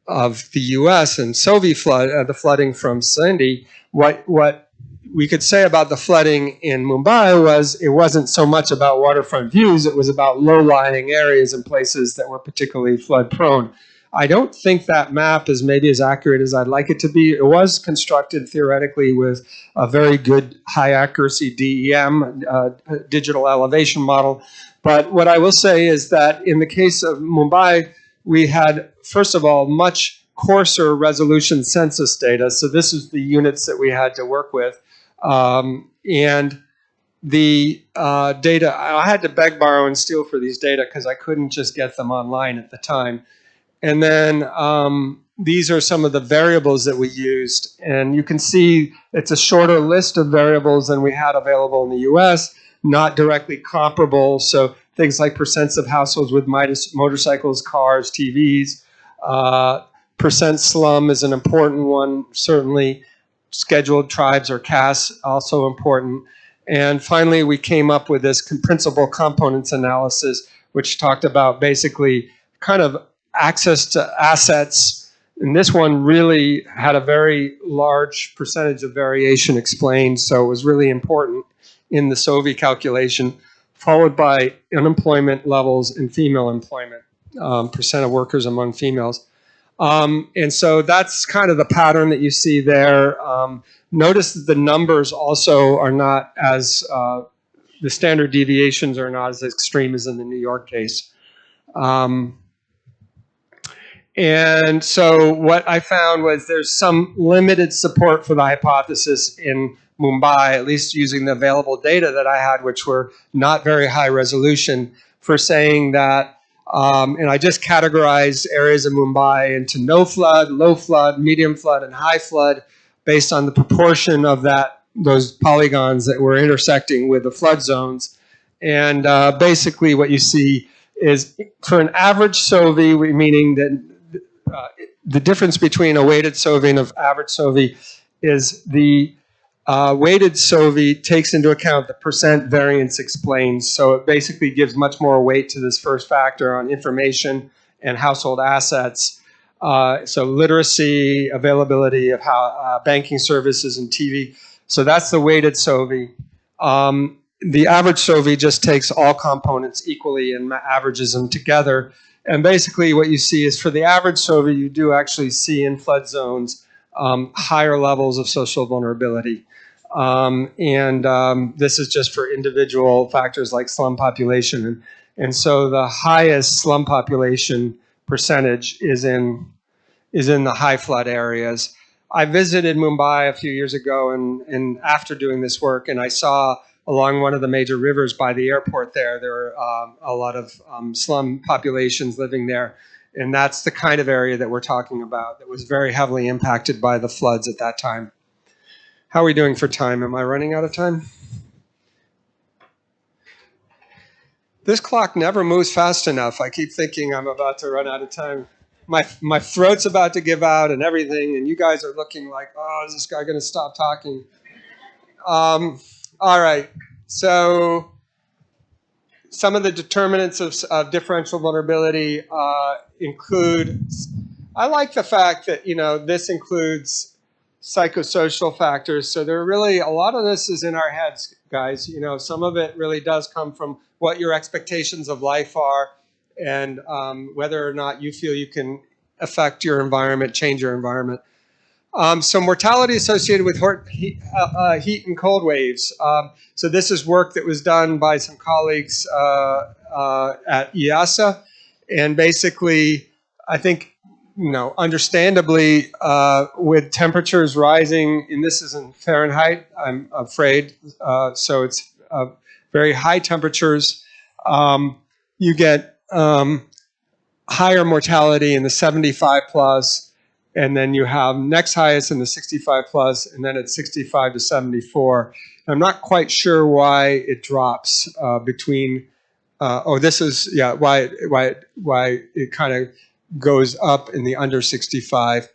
the U.S. and Soviet flood, the flooding from Sindhi, what we could say about the flooding in Mumbai was it wasn't so much about waterfront views, it was about low-lying areas and places that were particularly flood-prone. I don't think that map is maybe as accurate as I'd like it to be. It was constructed theoretically with a very good high-accuracy DEM, digital elevation model. But what I will say is that in the case of Mumbai, we had, first of all, much coarser resolution census data. So this is the units that we had to work with. And the data, I had to beg, borrow, and steal for these data because I couldn't just get them online at the time. And then these are some of the variables that we used. And you can see it's a shorter list of variables than we had available in the US, not directly comparable. So things like percents of households with motorcycles, cars, TVs. Percent slum is an important one, certainly. Scheduled tribes or castes, also important. And finally, we came up with this principal components analysis, which talked about basically kind of access to assets. And this one really had a very large percentage of variation explained, so it was really important in the SOVI calculation, followed by unemployment levels and female employment, percent of workers among females. And so that's kind of the pattern that you see there. Notice that the numbers also are not as, the standard deviations are not as extreme as in the New York case. And so what I found was there's some limited support for the hypothesis in Mumbai, at least using the available data that I had, which were not very high resolution, for saying that, and I just categorized areas of Mumbai into no flood, low flood, medium flood, and high flood based on the proportion of those polygons that were intersecting with the flood zones. And basically what you see is for an average SOVI, meaning that the difference between a weighted SOVI and an average SOVI is the weighted SOVI takes into account the percent variance explained. So it basically gives much more weight to this first factor on information and household assets. So literacy, availability of banking services and TV. So that's the weighted SOVI. The average SOVI just takes all components equally and averages them together. And basically what you see is for the average SOVI, you do actually see in flood zones higher levels of social vulnerability. This is just for individual factors like slum population. And so the highest slum population percentage is in the high flood areas. I visited Mumbai a few years ago and after doing this work, and I saw along one of the major rivers by the airport there were a lot of slum populations living there. And that's the kind of area that we're talking about that was very heavily impacted by the floods at that time. How are we doing for time? Am I running out of time? This clock never moves fast enough. I keep thinking I'm about to run out of time. My throat's about to give out and everything, and you guys are looking like, oh, is this guy going to stop talking? All right, so some of the determinants of differential vulnerability include, I like the fact that, this includes psychosocial factors. So there are really, a lot of this is in our heads, guys. Some of it really does come from what your expectations of life are and whether or not you feel you can affect your environment, change your environment. So mortality associated with heat and cold waves. So this is work that was done by some colleagues at IASA. And basically, I think, understandably, with temperatures rising, and this is in Fahrenheit, I'm afraid, so it's very high temperatures, you get higher mortality in the 75 plus, and then you have next highest in the 65 plus, and then it's 65 to 74. I'm not quite sure why it drops between, this is, why it kind of goes up in the under 65.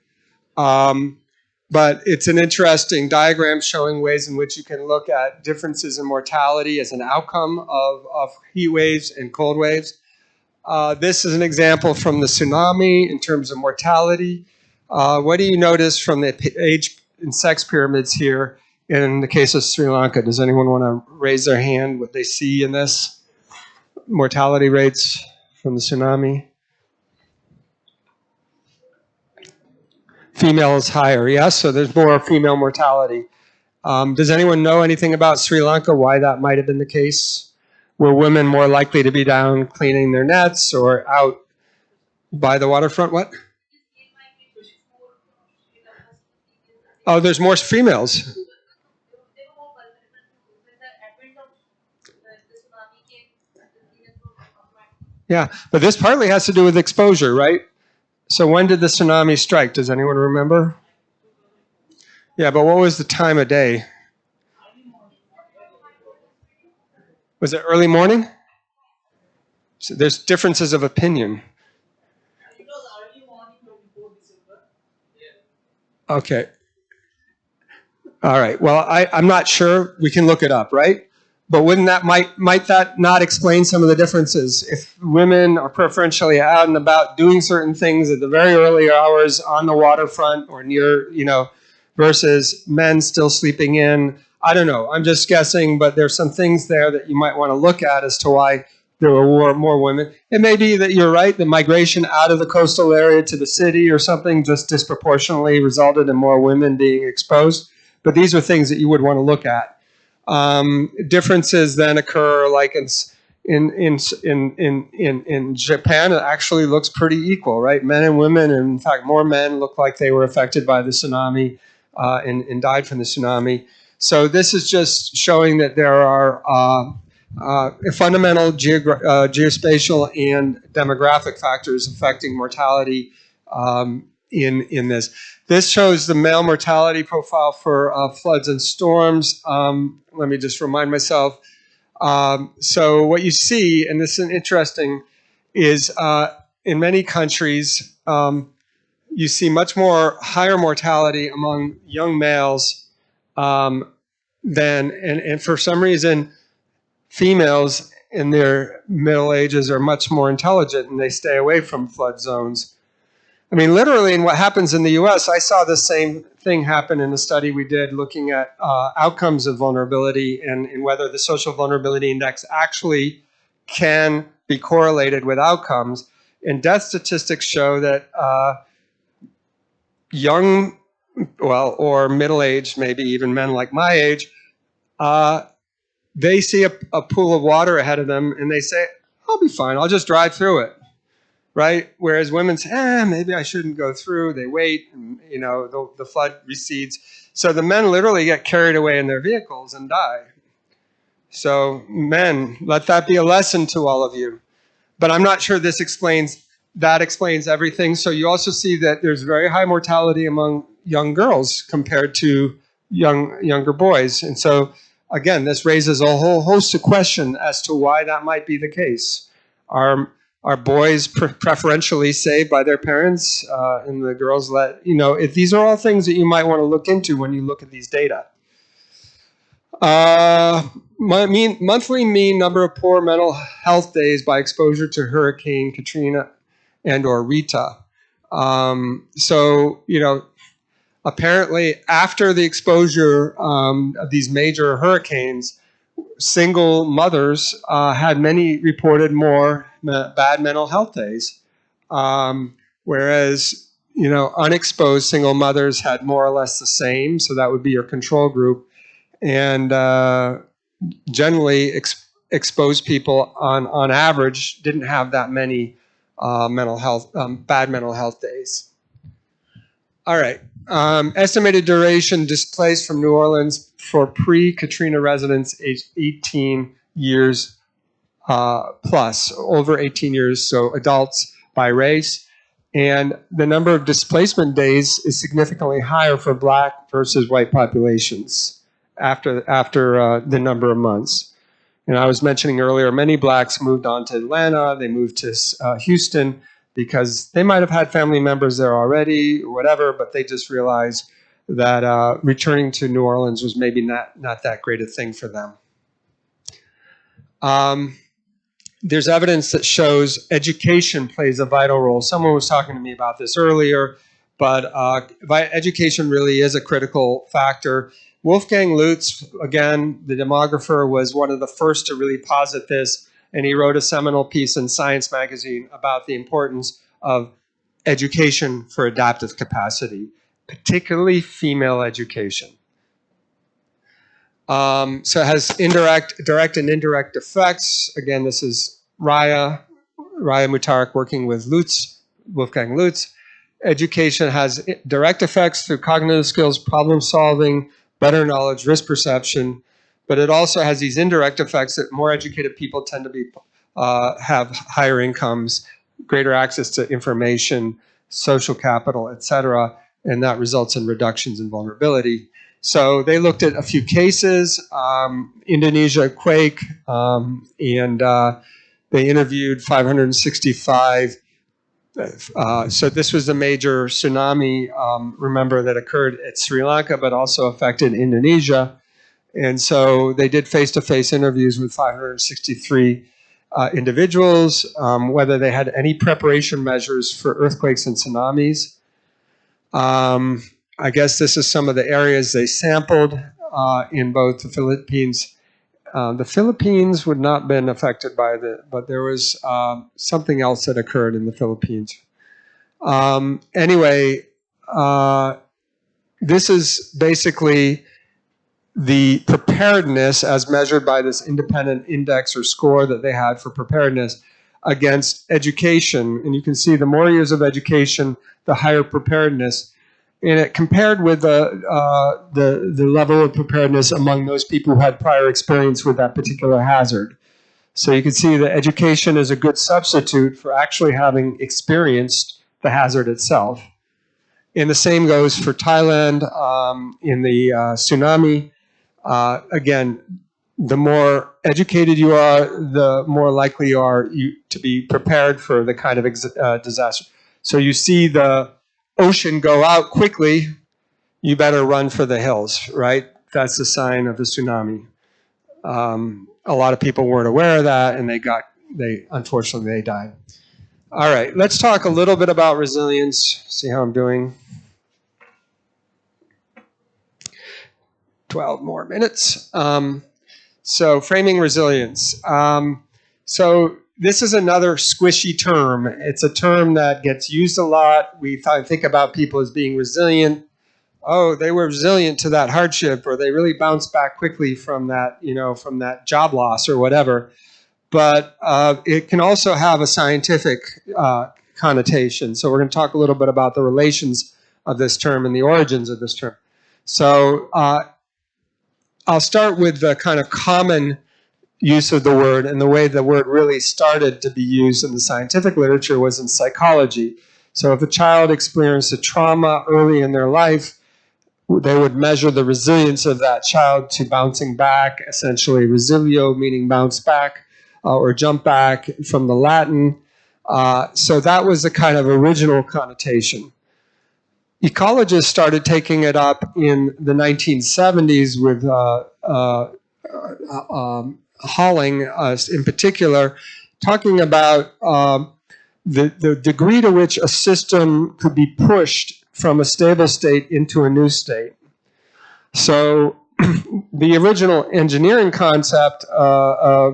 But it's an interesting diagram showing ways in which you can look at differences in mortality as an outcome of heat waves and cold waves. This is an example from the tsunami in terms of mortality. What do you notice from the age and sex pyramids here in the case of Sri Lanka? Does anyone want to raise their hand what they see in this? Mortality rates from the tsunami? Female is higher, yes, so there's more female mortality. Does anyone know anything about Sri Lanka, why that might have been the case? Were women more likely to be down cleaning their nets or out by the waterfront? What? Oh, there's more females. Yeah, but this partly has to do with exposure, right? So when did the tsunami strike? Does anyone remember? Yeah, but what was the time of day? Was it early morning? So there's differences of opinion. Okay. All right. Well, I'm not sure. We can look it up, right? But wouldn't that might that not explain some of the differences? If women are preferentially out and about doing certain things at the very early hours on the waterfront or near, versus men still sleeping in, I don't know. I'm just guessing, but there's some things there that you might want to look at as to why there were more women. It may be that you're right. The migration out of the coastal area to the city or something just disproportionately resulted in more women being exposed. But these are things that you would want to look at. Differences then occur, like in Japan. It actually looks pretty equal, right? Men and women, and in fact, more men look like they were affected by the tsunami and died from the tsunami. So this is just showing that there are fundamental geospatial and demographic factors affecting mortality in this. This shows the male mortality profile for floods and storms. Let me just remind myself. So what you see, and this is interesting, is in many countries, you see much more higher mortality among young males and for some reason, females in their middle ages are much more intelligent and they stay away from flood zones. I mean, literally, in what happens in the U.S., I saw the same thing happen in a study we did looking at outcomes of vulnerability and whether the social vulnerability index actually can be correlated with outcomes. And death statistics show that young, well, or middle-aged, maybe even men like my age, they see a pool of water ahead of them and they say, I'll be fine, I'll just drive through it. Right? Whereas women say, maybe I shouldn't go through. They wait, and the flood recedes. So the men literally get carried away in their vehicles and die. So men, let that be a lesson to all of you. But I'm not sure that explains everything. So you also see that there's very high mortality among young girls compared to younger boys. And so again, this raises a whole host of questions as to why that might be the case. Are boys preferentially saved by their parents, and the girls these are all things that you might want to look into when you look at these data. Monthly mean number of poor mental health days by exposure to Hurricane Katrina and or Rita. Apparently after the exposure of these major hurricanes, single mothers had many reported more bad mental health days, whereas unexposed single mothers had more or less the same. So that would be your control group, and generally exposed people on average didn't have that many bad mental health days. All right. Estimated duration displaced from New Orleans for pre-Katrina residents aged 18 years plus, over 18 years, so adults by race. And the number of displacement days is significantly higher for black versus white populations after the number of months. And I was mentioning earlier, many blacks moved on to Atlanta, they moved to Houston, because they might have had family members there already or whatever, but they just realized that returning to New Orleans was maybe not that great a thing for them. there's evidence that shows education plays a vital role. Someone was talking to me about this earlier, but education really is a critical factor. Wolfgang Lutz, again, the demographer, was one of the first to really posit this, and he wrote a seminal piece in Science magazine about the importance of education for adaptive capacity, particularly female education. So it has direct and indirect effects. Again, this is Raya Mutarik working with Lutz, Wolfgang Lutz. Education has direct effects through cognitive skills, problem solving, better knowledge, risk perception, but it also has these indirect effects that more educated people tend to be have higher incomes, greater access to information, social capital, etc., and that results in reductions in vulnerability. So they looked at a few cases, Indonesia quake, and they interviewed 565. So this was a major tsunami, remember, that occurred at Sri Lanka, but also affected Indonesia. And so they did face-to-face interviews with 563 individuals, whether they had any preparation measures for earthquakes and tsunamis. I guess this is some of the areas they sampled in both the Philippines. The Philippines would not have been affected by but there was something else that occurred in the Philippines. Anyway, this is basically the preparedness as measured by this independent index or score that they had for preparedness against education. And you can see the more years of education, the higher preparedness. And it compared with the level of preparedness among those people who had prior experience with that particular hazard. So you can see that education is a good substitute for actually having experienced the hazard itself. And the same goes for Thailand in the tsunami. Again, the more educated you are, the more likely you are to be prepared for the kind of disaster. So you see the ocean go out quickly, you better run for the hills, right? That's the sign of the tsunami. A lot of people weren't aware of that, and unfortunately, they died. All right, let's talk a little bit about resilience. See how I'm doing. 12 more minutes. So framing resilience. So this is another squishy term. It's a term that gets used a lot. We think about people as being resilient. Oh, they were resilient to that hardship, or they really bounced back quickly from that, from that job loss or whatever. But it can also have a scientific connotation. So we're going to talk a little bit about the relations of this term and the origins of this term. So I'll start with the kind of common use of the word, and the way the word really started to be used in the scientific literature was in psychology. So if a child experienced a trauma early in their life, they would measure the resilience of that child to bouncing back, essentially resilio, meaning bounce back, or jump back from the Latin. So that was the kind of original connotation. Ecologists started taking it up in the 1970s with Halling in particular, talking about the degree to which a system could be pushed from a stable state into a new state. So the original engineering concept, the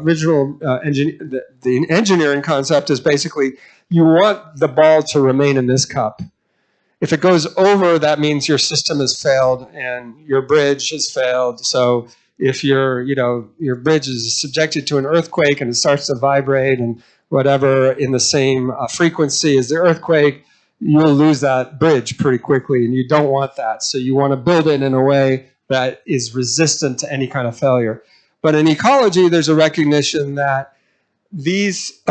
engineering concept is basically you want the ball to remain in this cup. If it goes over, that means your system has failed and your bridge has failed. So if your bridge is subjected to an earthquake and it starts to vibrate and whatever in the same frequency as the earthquake, you'll lose that bridge pretty quickly, and you don't want that. So you want to build it in a way that is resistant to any kind of failure. But in ecology, there's a recognition that these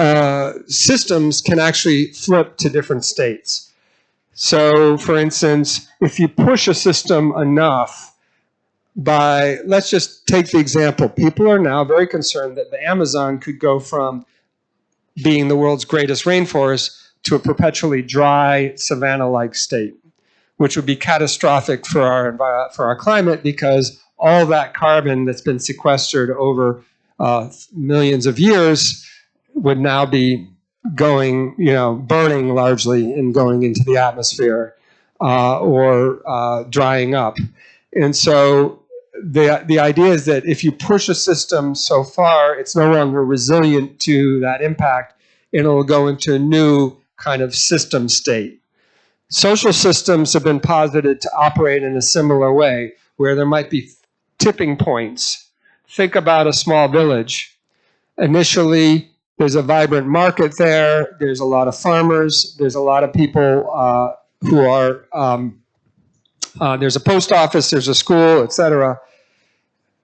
systems can actually flip to different states. So, for instance, if you push a system enough let's just take the example. People are now very concerned that the Amazon could go from being the world's greatest rainforest to a perpetually dry savanna-like state, which would be catastrophic for our climate, because all that carbon that's been sequestered over millions of years would now be going, burning largely and going into the atmosphere or drying up. And so the idea is that if you push a system so far, it's no longer resilient to that impact, and it'll go into a new kind of system state. Social systems have been posited to operate in a similar way, where there might be tipping points. Think about a small village. Initially, there's a vibrant market there. There's a lot of farmers. There's a lot of people who are, there's a post office, there's a school, etc.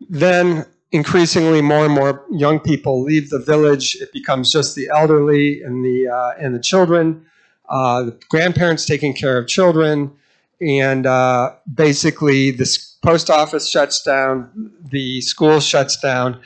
Then increasingly more and more young people leave the village. It becomes just the elderly and the children, the grandparents taking care of children, and basically the post office shuts down, the school shuts down,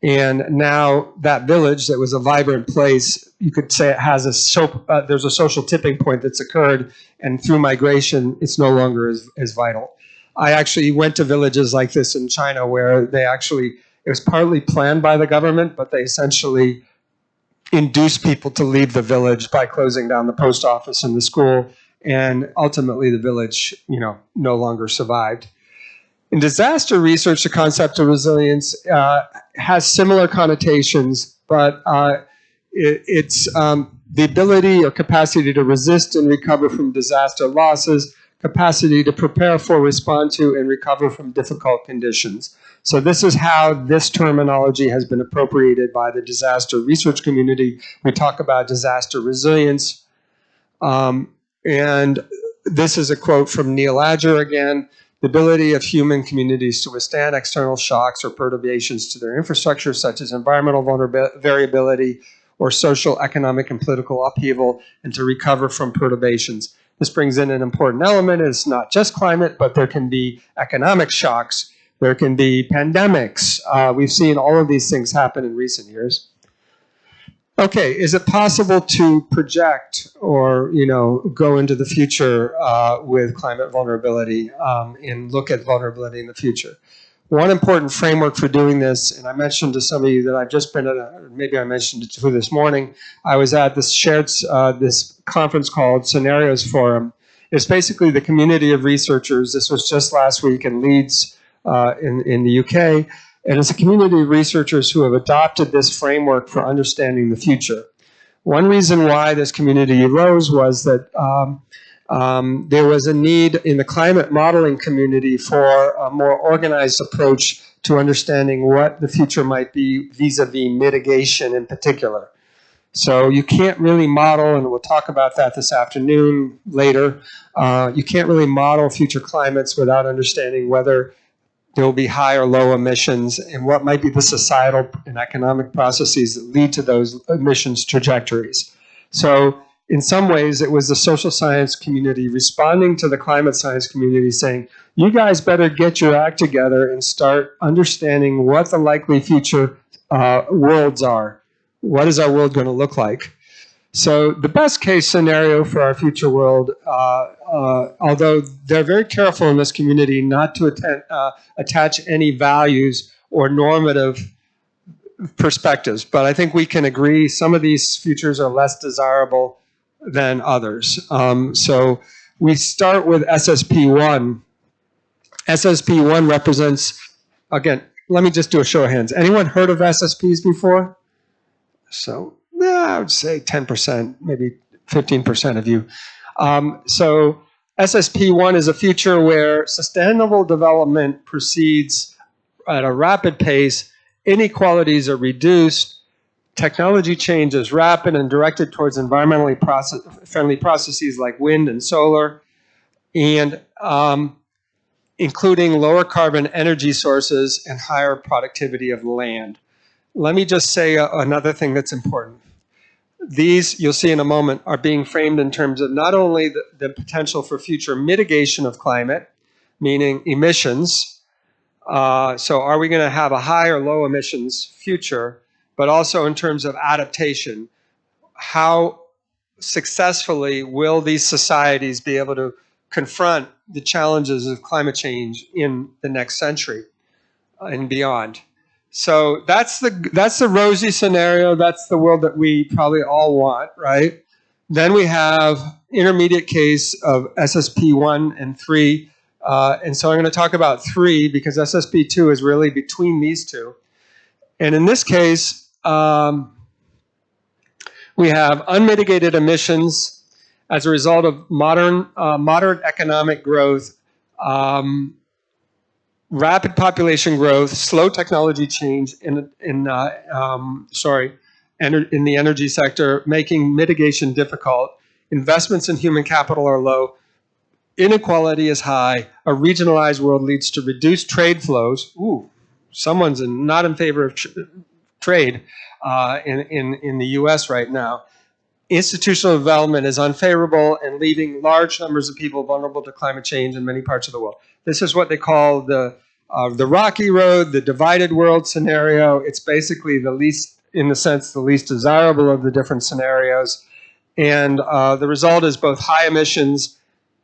and now that village that was a vibrant place, you could say it has there's a social tipping point that's occurred, and through migration, it's no longer as vital. I actually went to villages like this in China where it was partly planned by the government, but they essentially induced people to leave the village by closing down the post office and the school, and ultimately the village, no longer survived. In disaster research, the concept of resilience has similar connotations, but it's the ability or capacity to resist and recover from disaster losses, capacity to prepare for, respond to, and recover from difficult conditions. So this is how this terminology has been appropriated by the disaster research community. We talk about disaster resilience. And this is a quote from Neil Adger again: "The ability of human communities to withstand external shocks or perturbations to their infrastructure, such as environmental variability or social, economic, and political upheaval, and to recover from perturbations." This brings in an important element. It's not just climate, but there can be economic shocks. There can be pandemics. We've seen all of these things happen in recent years. Okay, is it possible to project or go into the future with climate vulnerability and look at vulnerability in the future? One important framework for doing this, and I mentioned to some of you that I've just been at, maybe I mentioned it to this morning, I was at this this conference called Scenarios Forum. It's basically the community of researchers. This was just last week in Leeds in the UK. And it's a community of researchers who have adopted this framework for understanding the future. One reason why this community arose was that there was a need in the climate modeling community for a more organized approach to understanding what the future might be vis-a-vis mitigation in particular. So you can't really model, and we'll talk about that this afternoon later, you can't really model future climates without understanding whether there will be high or low emissions and what might be the societal and economic processes that lead to those emissions trajectories. So in some ways, it was the social science community responding to the climate science community saying, you guys better get your act together and start understanding what the likely future worlds are. What is our world going to look like? So the best case scenario for our future world, although they're very careful in this community not to attach any values or normative perspectives, but I think we can agree some of these futures are less desirable than others. So we start with SSP1. SSP1 represents, again, let me just do a show of hands. Anyone heard of SSPs before? So I would say 10%, maybe 15% of you. So SSP1 is a future where sustainable development proceeds at a rapid pace, inequalities are reduced, technology change is rapid and directed towards environmentally friendly processes like wind and solar, and including lower carbon energy sources and higher productivity of land. Let me just say another thing that's important. These, you'll see in a moment, are being framed in terms of not only the potential for future mitigation of climate, meaning emissions. So are we going to have a high or low emissions future, but also in terms of adaptation. How successfully will these societies be able to confront the challenges of climate change in the next century and beyond? So that's the rosy scenario. That's the world that we probably all want, right? Then we have intermediate case of SSP 1 and 3. And so I'm going to talk about 3 because SSP 2 is really between these two. And in this case, we have unmitigated emissions as a result of moderate economic growth, rapid population growth, slow technology change in the energy sector, making mitigation difficult. Investments in human capital are low. Inequality is high. A regionalized world leads to reduced trade flows. Ooh, someone's not in favor of trade in the U.S. right now. Institutional development is unfavorable and leaving large numbers of people vulnerable to climate change in many parts of the world. This is what they call the rocky road, the divided world scenario. It's basically the least, in the sense, the least desirable of the different scenarios. And the result is both high emissions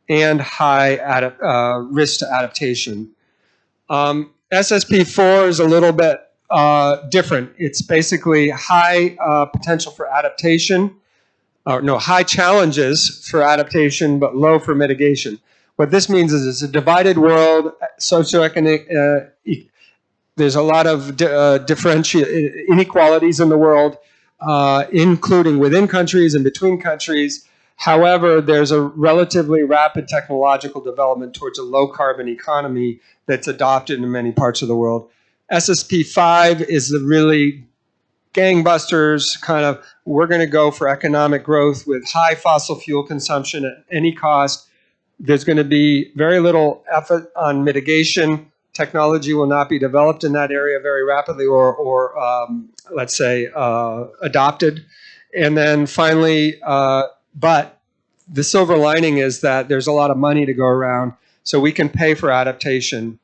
and high risk to adaptation. SSP4 is a little bit different. It's basically high potential for adaptation, high challenges for adaptation, but low for mitigation. What this means is it's a divided world, socioeconomic, there's a lot of inequalities in the world, including within countries and between countries. However, there's a relatively rapid technological development towards a low-carbon economy that's adopted in many parts of the world. SSP5 is the really gangbusters kind of, we're going to go for economic growth with high fossil fuel consumption at any cost. There's going to be very little effort on mitigation. Technology will not be developed in that area very rapidly or let's say, adopted. And then finally, but the silver lining is that there's a lot of money to go around, so we can pay for adaptation.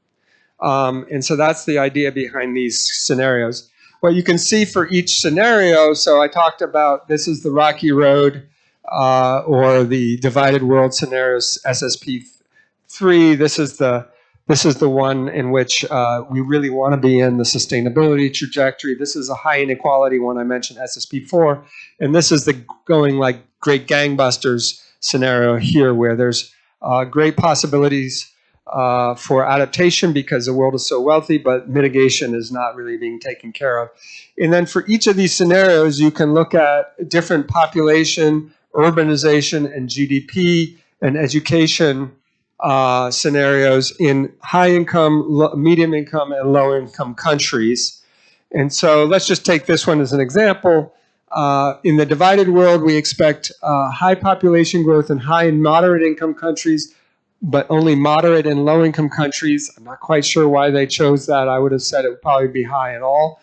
And so that's the idea behind these scenarios. What you can see for each scenario, so I talked about this is the rocky road or the divided world scenarios, SSP3. This is the one in which we really want to be in, the sustainability trajectory. This is a high inequality one I mentioned, SSP4. And this is the going like great gangbusters scenario here, where there's great possibilities for adaptation because the world is so wealthy, but mitigation is not really being taken care of. And then for each of these scenarios, you can look at different population, urbanization, and GDP and education scenarios in high income, medium income, and low income countries. And so let's just take this one as an example. In the divided world, we expect high population growth in high and moderate income countries, but only moderate and low income countries. I'm not quite sure why they chose that. I would have said it would probably be high in all.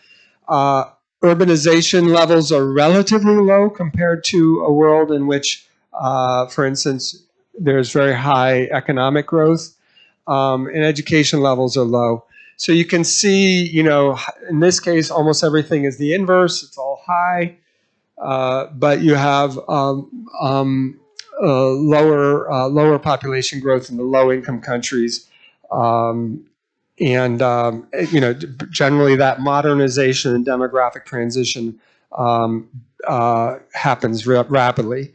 Urbanization levels are relatively low compared to a world in which, for instance, there's very high economic growth, and education levels are low. So you can see, in this case, almost everything is the inverse. It's all high, but you have lower population growth in the low-income countries, generally that modernization and demographic transition happens rapidly.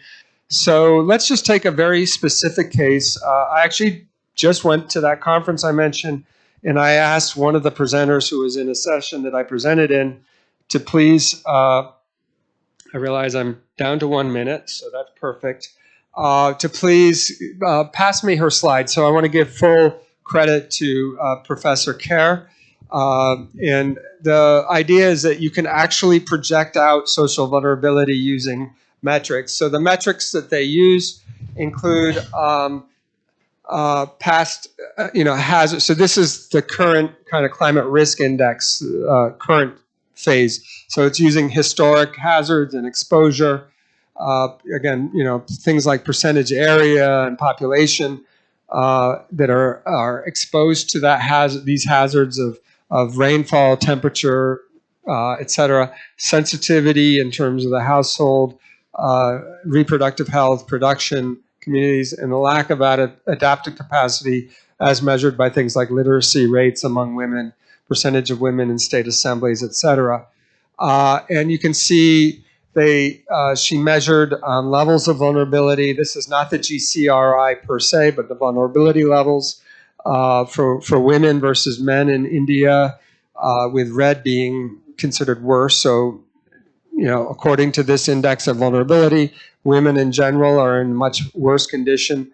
So let's just take a very specific case. I actually just went to that conference I mentioned, and I asked one of the presenters who was in a session that I presented in to please, I realize I'm down to 1 minute, so that's perfect, to please pass me her slide. So I want to give full credit to Professor Kerr. And the idea is that you can actually project out social vulnerability using metrics. So the metrics that they use include past, hazard. So this is the current kind of climate risk index, current phase. So it's using historic hazards and exposure. Again, things like percentage area and population that are exposed to that these hazards of rainfall, temperature, et cetera, sensitivity in terms of the household, reproductive health, production, communities, and the lack of adaptive capacity as measured by things like literacy rates among women, percentage of women in state assemblies, etc. And you can see she measured levels of vulnerability. This is not the GCRI per se, but the vulnerability levels for women versus men in India, with red being considered worse. So, according to this index of vulnerability, women in general are in much worse condition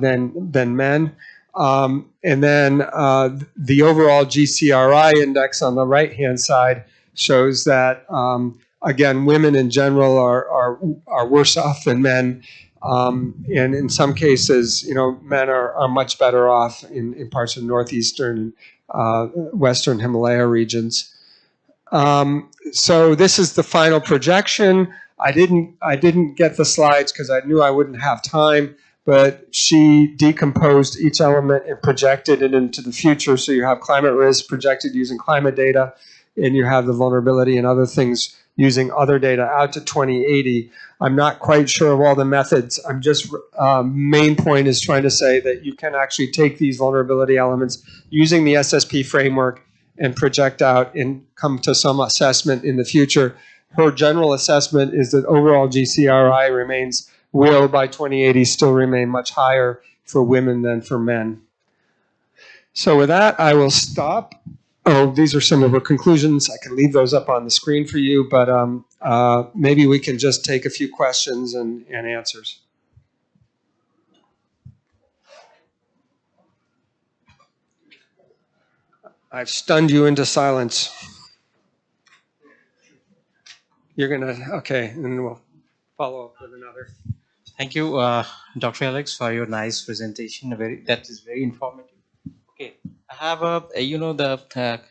than men. And then the overall GCRI index on the right-hand side shows that, again, women in general are worse off than men. And in some cases, men are much better off in parts of northeastern and western Himalaya regions. So this is the final projection. I didn't get the slides because I knew I wouldn't have time, but she decomposed each element and projected it into the future. So you have climate risk projected using climate data, and you have the vulnerability and other things using other data out to 2080. I'm not quite sure of all the methods. I'm just, main point is trying to say that you can actually take these vulnerability elements using the SSP framework and project out and come to some assessment in the future. Her general assessment is that overall GCRI will by 2080 still remain much higher for women than for men. So with that, I will stop. Oh, these are some of her conclusions. I can leave those up on the screen for you, but maybe we can just take a few questions and answers. I've stunned you into silence. You're going to, okay, and we'll follow up with another. Thank you, Dr. Alex, for your nice presentation. That is very informative. Okay, I have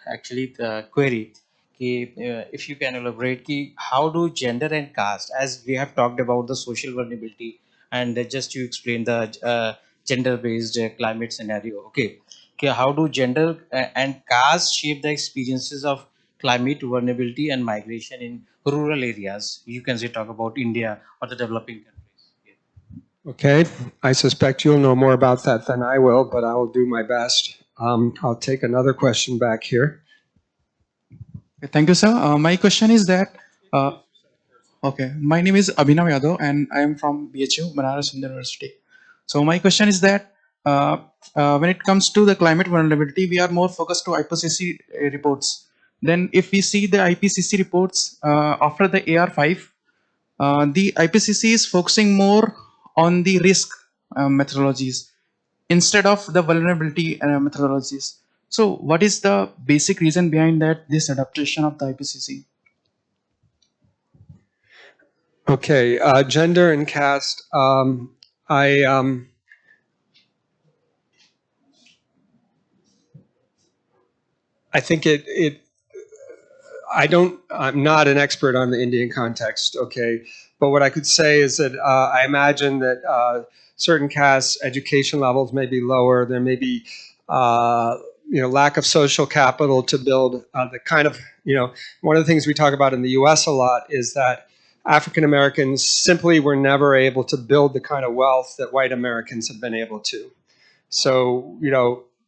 actually the query. If you can elaborate, how do gender and caste, as we have talked about the social vulnerability, and just to explain the gender-based climate scenario. Okay, how do gender and caste shape the experiences of climate vulnerability and migration in rural areas? You can say talk about India or the developing countries. Okay, I suspect you'll know more about that than I will, but I will do my best. I'll take another question back here. Thank you, sir. My question is that, okay, my name is Abhinav Yadav and I am from BHU, Banaras Hindu University. So my question is that when it comes to the climate vulnerability, we are more focused to IPCC reports. Then if we see the IPCC reports after the AR5, the IPCC is focusing more on the risk methodologies instead of the vulnerability methodologies. So what is the basic reason behind that, this adaptation of the IPCC? Okay, gender and caste. I think I'm not an expert on the Indian context, okay, but what I could say is that I imagine that certain castes' education levels may be lower. There may be, lack of social capital to build the kind of, one of the things we talk about in the U.S. a lot is that African Americans simply were never able to build the kind of wealth that white Americans have been able to. So,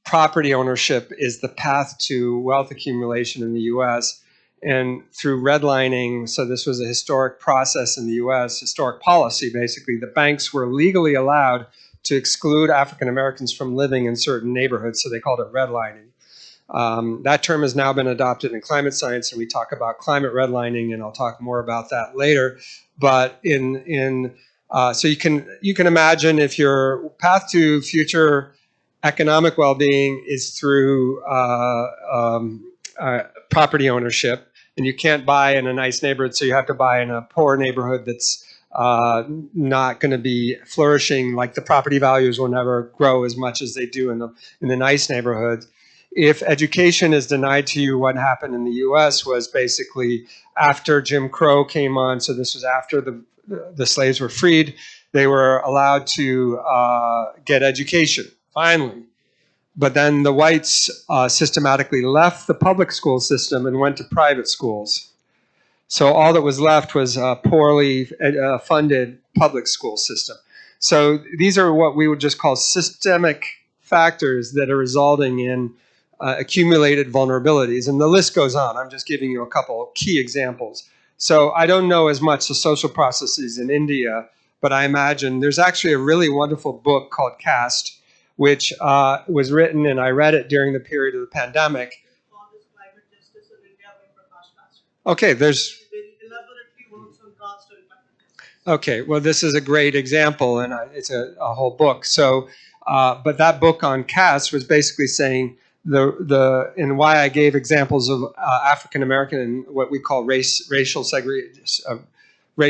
property ownership is the path to wealth accumulation in the U.S. And through redlining, so this was a historic process in the U.S., historic policy basically, the banks were legally allowed to exclude African Americans from living in certain neighborhoods, so they called it redlining. That term has now been adopted in climate science, and we talk about climate redlining, and I'll talk more about that later. But so you can imagine if your path to future economic well-being is through property ownership, and you can't buy in a nice neighborhood, so you have to buy in a poor neighborhood that's not going to be flourishing. Like the property values will never grow as much as they do in the nice neighborhoods. If education is denied to you, what happened in the U.S. was basically after Jim Crow came on. So this was after the slaves were freed. They were allowed to get education. Finally. But then the whites systematically left the public school system and went to private schools. So all that was left was a poorly funded public school system. So these are what we would just call systemic factors that are resulting in accumulated vulnerabilities. And the list goes on. I'm just giving you a couple of key examples. So I don't know as much the social processes in India, but I imagine there's actually a really wonderful book called Caste, which was written, and I read it during the period of the pandemic. Okay, there's. Okay, well, this is a great example, and it's a whole book. So, but that book on caste was basically saying and why I gave examples of African American and what we call racial segregation,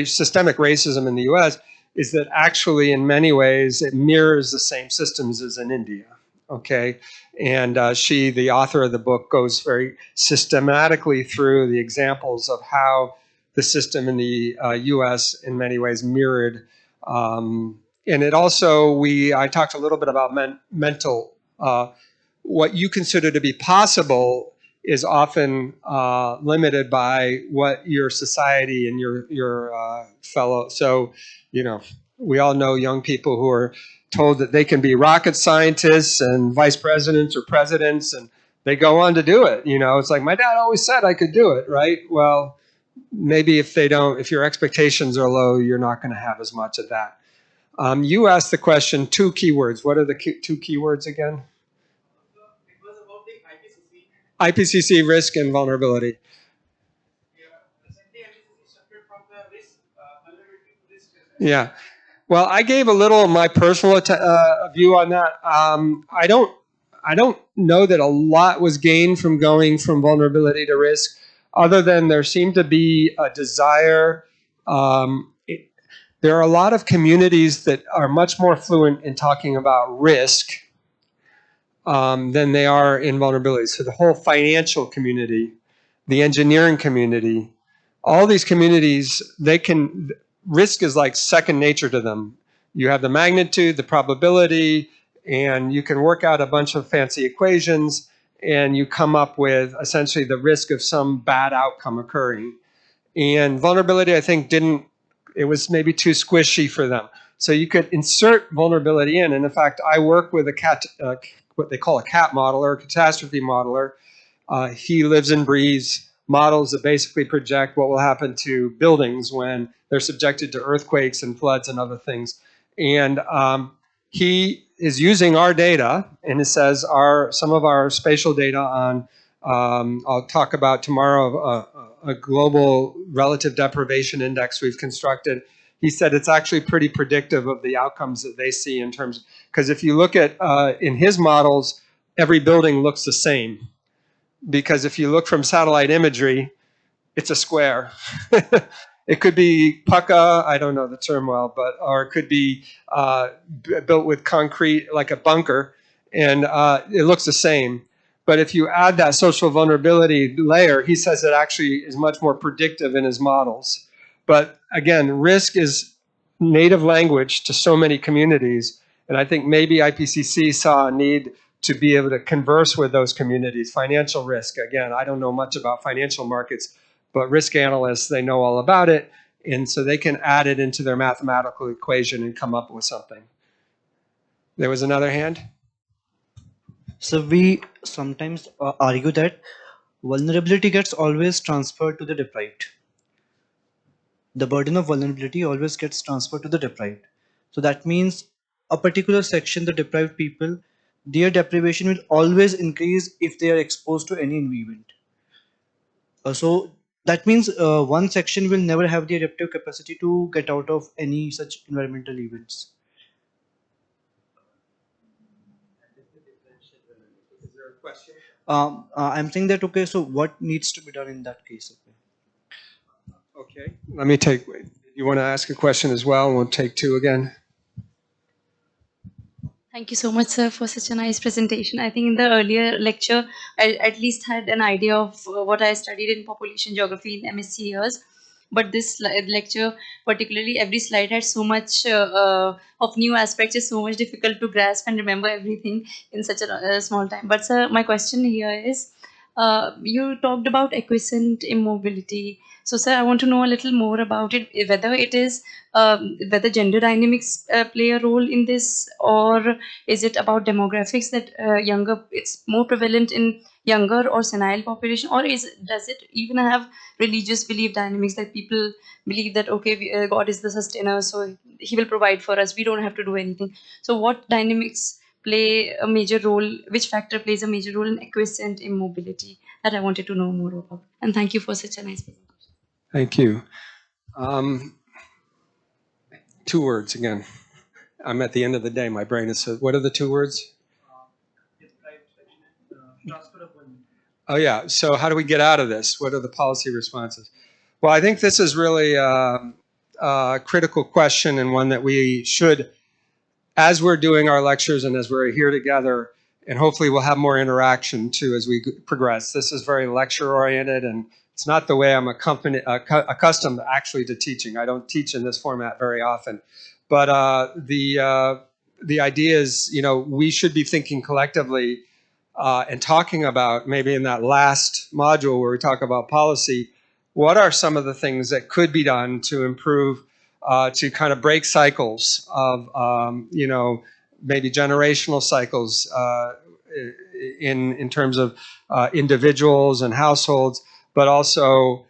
systemic racism in the U.S. is that actually, in many ways, it mirrors the same systems as in India. Okay, and she, the author of the book, goes very systematically through the examples of how the system in the U.S. in many ways mirrored. And it also, I talked a little bit about mental. What you consider to be possible is often limited by what your society and your fellow. So, we all know young people who are told that they can be rocket scientists and vice presidents or presidents, and they go on to do it. It's like, my dad always said I could do it, right? Well, maybe if your expectations are low, you're not going to have as much of that. You asked the question, 2 keywords. What are the 2 keywords again? It was about the IPCC. IPCC, risk and vulnerability. Recently, IPCC shifted from the risk vulnerability to risk. Yeah. Well, I gave a little of my personal view on that. I don't know that a lot was gained from going from vulnerability to risk, other than there seemed to be a desire. There are a lot of communities that are much more fluent in talking about risk than they are in vulnerability. So the whole financial community, the engineering community, all these communities, risk is like second nature to them. You have the magnitude, the probability, and you can work out a bunch of fancy equations, and you come up with essentially the risk of some bad outcome occurring. And vulnerability, I think, it was maybe too squishy for them. So you could insert vulnerability in. And in fact, I work with what they call a CAT modeler, a catastrophe modeler. He lives and breathes models that basically project what will happen to buildings when they're subjected to earthquakes and floods and other things. And he is using our data, and it says some of our spatial data on, I'll talk about tomorrow, a global relative deprivation index we've constructed. He said it's actually pretty predictive of the outcomes that they see in terms, because if you look at, in his models, every building looks the same. Because if you look from satellite imagery, it's a square. It could be pucca, I don't know the term well, or it could be built with concrete like a bunker, and it looks the same. But if you add that social vulnerability layer, he says it actually is much more predictive in his models. But again, risk is native language to so many communities, and I think maybe IPCC saw a need to be able to converse with those communities. Financial risk, again, I don't know much about financial markets, but risk analysts, they know all about it, and so they can add it into their mathematical equation and come up with something. There was another hand? So we sometimes argue that vulnerability gets always transferred to the deprived. The burden of vulnerability always gets transferred to the deprived. So that means a particular section, the deprived people, their deprivation will always increase if they are exposed to any event. So that means one section will never have the adaptive capacity to get out of any such environmental events. Is there a question? I'm saying that, okay, so what needs to be done in that case? Okay, let me take, you want to ask a question as well? We'll take 2 again. Thank you so much, sir, for such a nice presentation. I think in the earlier lecture, I at least had an idea of what I studied in population geography in MSc years. But this lecture, particularly, every slide had so much of new aspects. It's so much difficult to grasp and remember everything in such a small time. But sir, my question here is, You talked about quiescent immobility. So, sir, I want to know a little more about it. Whether it is whether gender dynamics play a role in this, or is it about demographics that younger it's more prevalent in younger or senile population, or does it even have religious belief dynamics that people believe that okay, God is the sustainer, so He will provide for us. We don't have to do anything. So, what dynamics play a major role, which factor plays a major role in quiescent immobility? That I wanted to know more about. And thank you for such a nice presentation. Thank you. Two words again. I'm at the end of the day. My brain is so. What are the two words? Oh yeah. So how do we get out of this? What are the policy responses? Well, I think this is really a critical question, and one that we should, as we're doing our lectures and as we're here together, and hopefully we'll have more interaction too as we progress. This is very lecture oriented, and it's not the way I'm accustomed actually to teaching. I don't teach in this format very often, but the idea is, we should be thinking collectively and talking about, maybe in that last module where we talk about policy, what are some of the things that could be done to improve, to kind of break cycles of, maybe generational cycles in terms of individuals and households, but also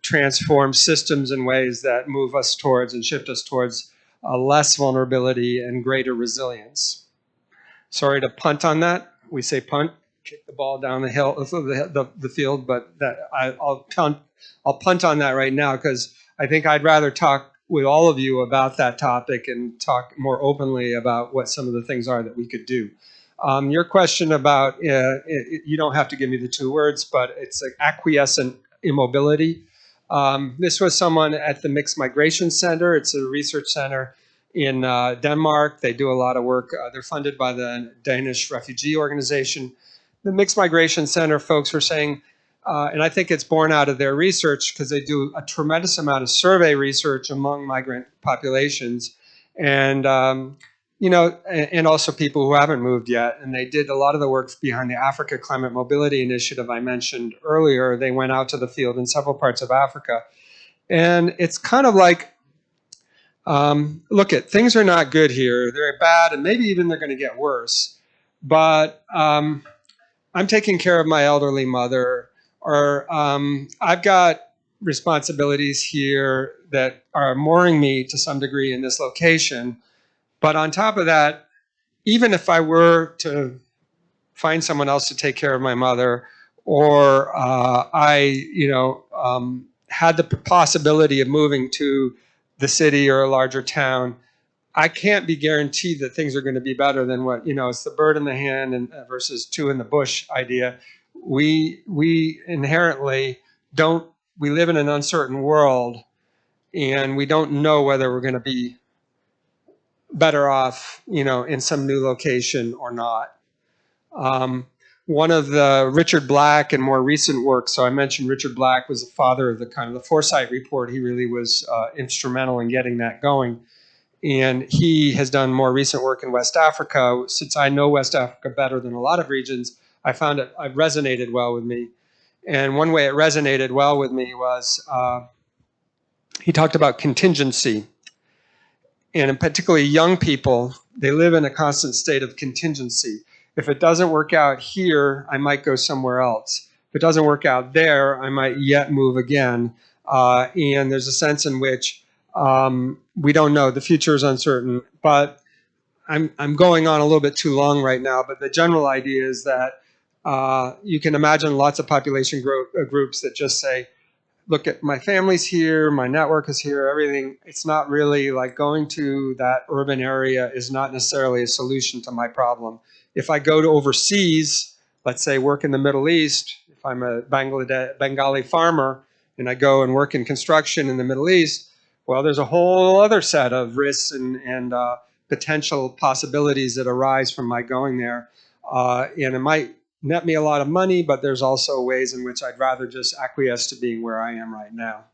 transform systems in ways that move us towards and shift us towards less vulnerability and greater resilience. Sorry to punt on that. We say punt, kick the ball down the hill, the field, but I'll punt on that right now, because I think I'd rather talk with all of you about that topic and talk more openly about what some of the things are that we could do. Your question about, you don't have to give me the two words, but it's like acquiescent immobility. This was someone at the Mixed Migration Center. It's a research center in Denmark. They do a lot of work. They're funded by the Danish Refugee Organization. The Mixed Migration Center folks were saying, and I think it's born out of their research, because they do a tremendous amount of survey research among migrant populations, and and also people who haven't moved yet. And they did a lot of the work behind the Africa Climate Mobility Initiative I mentioned earlier. They went out to the field in several parts of Africa, and it's kind of like, look, things are not good here. They're bad, and maybe even they're going to get worse. But I'm taking care of my elderly mother, or I've got responsibilities here that are mooring me to some degree in this location. But on top of that, even if I were to find someone else to take care of my mother, or had the possibility of moving to the city or a larger town, I can't be guaranteed that things are going to be better than what, it's the bird in the hand and versus two in the bush idea. We inherently don't, we live in an uncertain world, and we don't know whether we're going to be better off, in some new location or not. One of the Richard Black and more recent work, so I mentioned Richard Black was the father of the kind of the Foresight Report. He really was instrumental in getting that going. And he has done more recent work in West Africa. Since I know West Africa better than a lot of regions, I found it resonated well with me. And one way it resonated well with me was he talked about contingency. And particularly young people, they live in a constant state of contingency. If it doesn't work out here, I might go somewhere else. If it doesn't work out there, I might yet move again. And there's a sense in which we don't know. The future is uncertain. But I'm going on a little bit too long right now. But the general idea is that you can imagine lots of population groups that just say, look, at my family's here, my network is here, everything. It's not really like going to that urban area is not necessarily a solution to my problem. If I go to overseas, let's say work in the Middle East, if I'm a Bengali farmer and I go and work in construction in the Middle East, well, there's a whole other set of risks and potential possibilities that arise from my going there. And it might net me a lot of money, but there's also ways in which I'd rather just acquiesce to being where I am right now.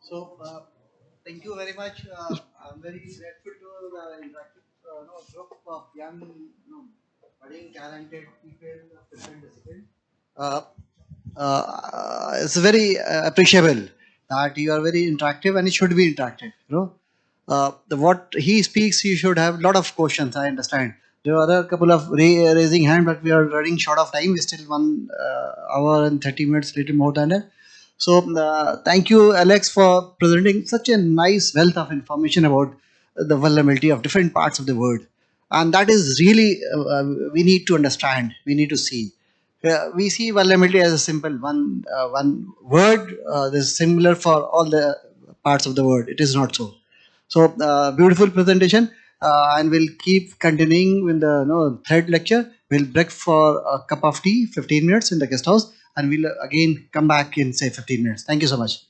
So, thank you very much. I'm very grateful to the interactive group of young budding talented people of different discipline. Uh, it's very appreciable that you are very interactive, and it should be interactive. What he speaks, you should have a lot of questions. I understand. There are other couple of raising hand, but we are running short of time. We still 1 hour and 30 minutes, little more than that. So thank you, Alex, for presenting such a nice wealth of information about the vulnerability of different parts of the world, and that is really we need to understand. We need to see. We see vulnerability as a simple one word. Is similar for all the parts of the world. It is not so. So beautiful presentation, and we'll keep continuing in the third lecture. We'll break for a cup of tea, 15 minutes in the guest house, and we'll again come back in say 15 minutes. Thank you so much.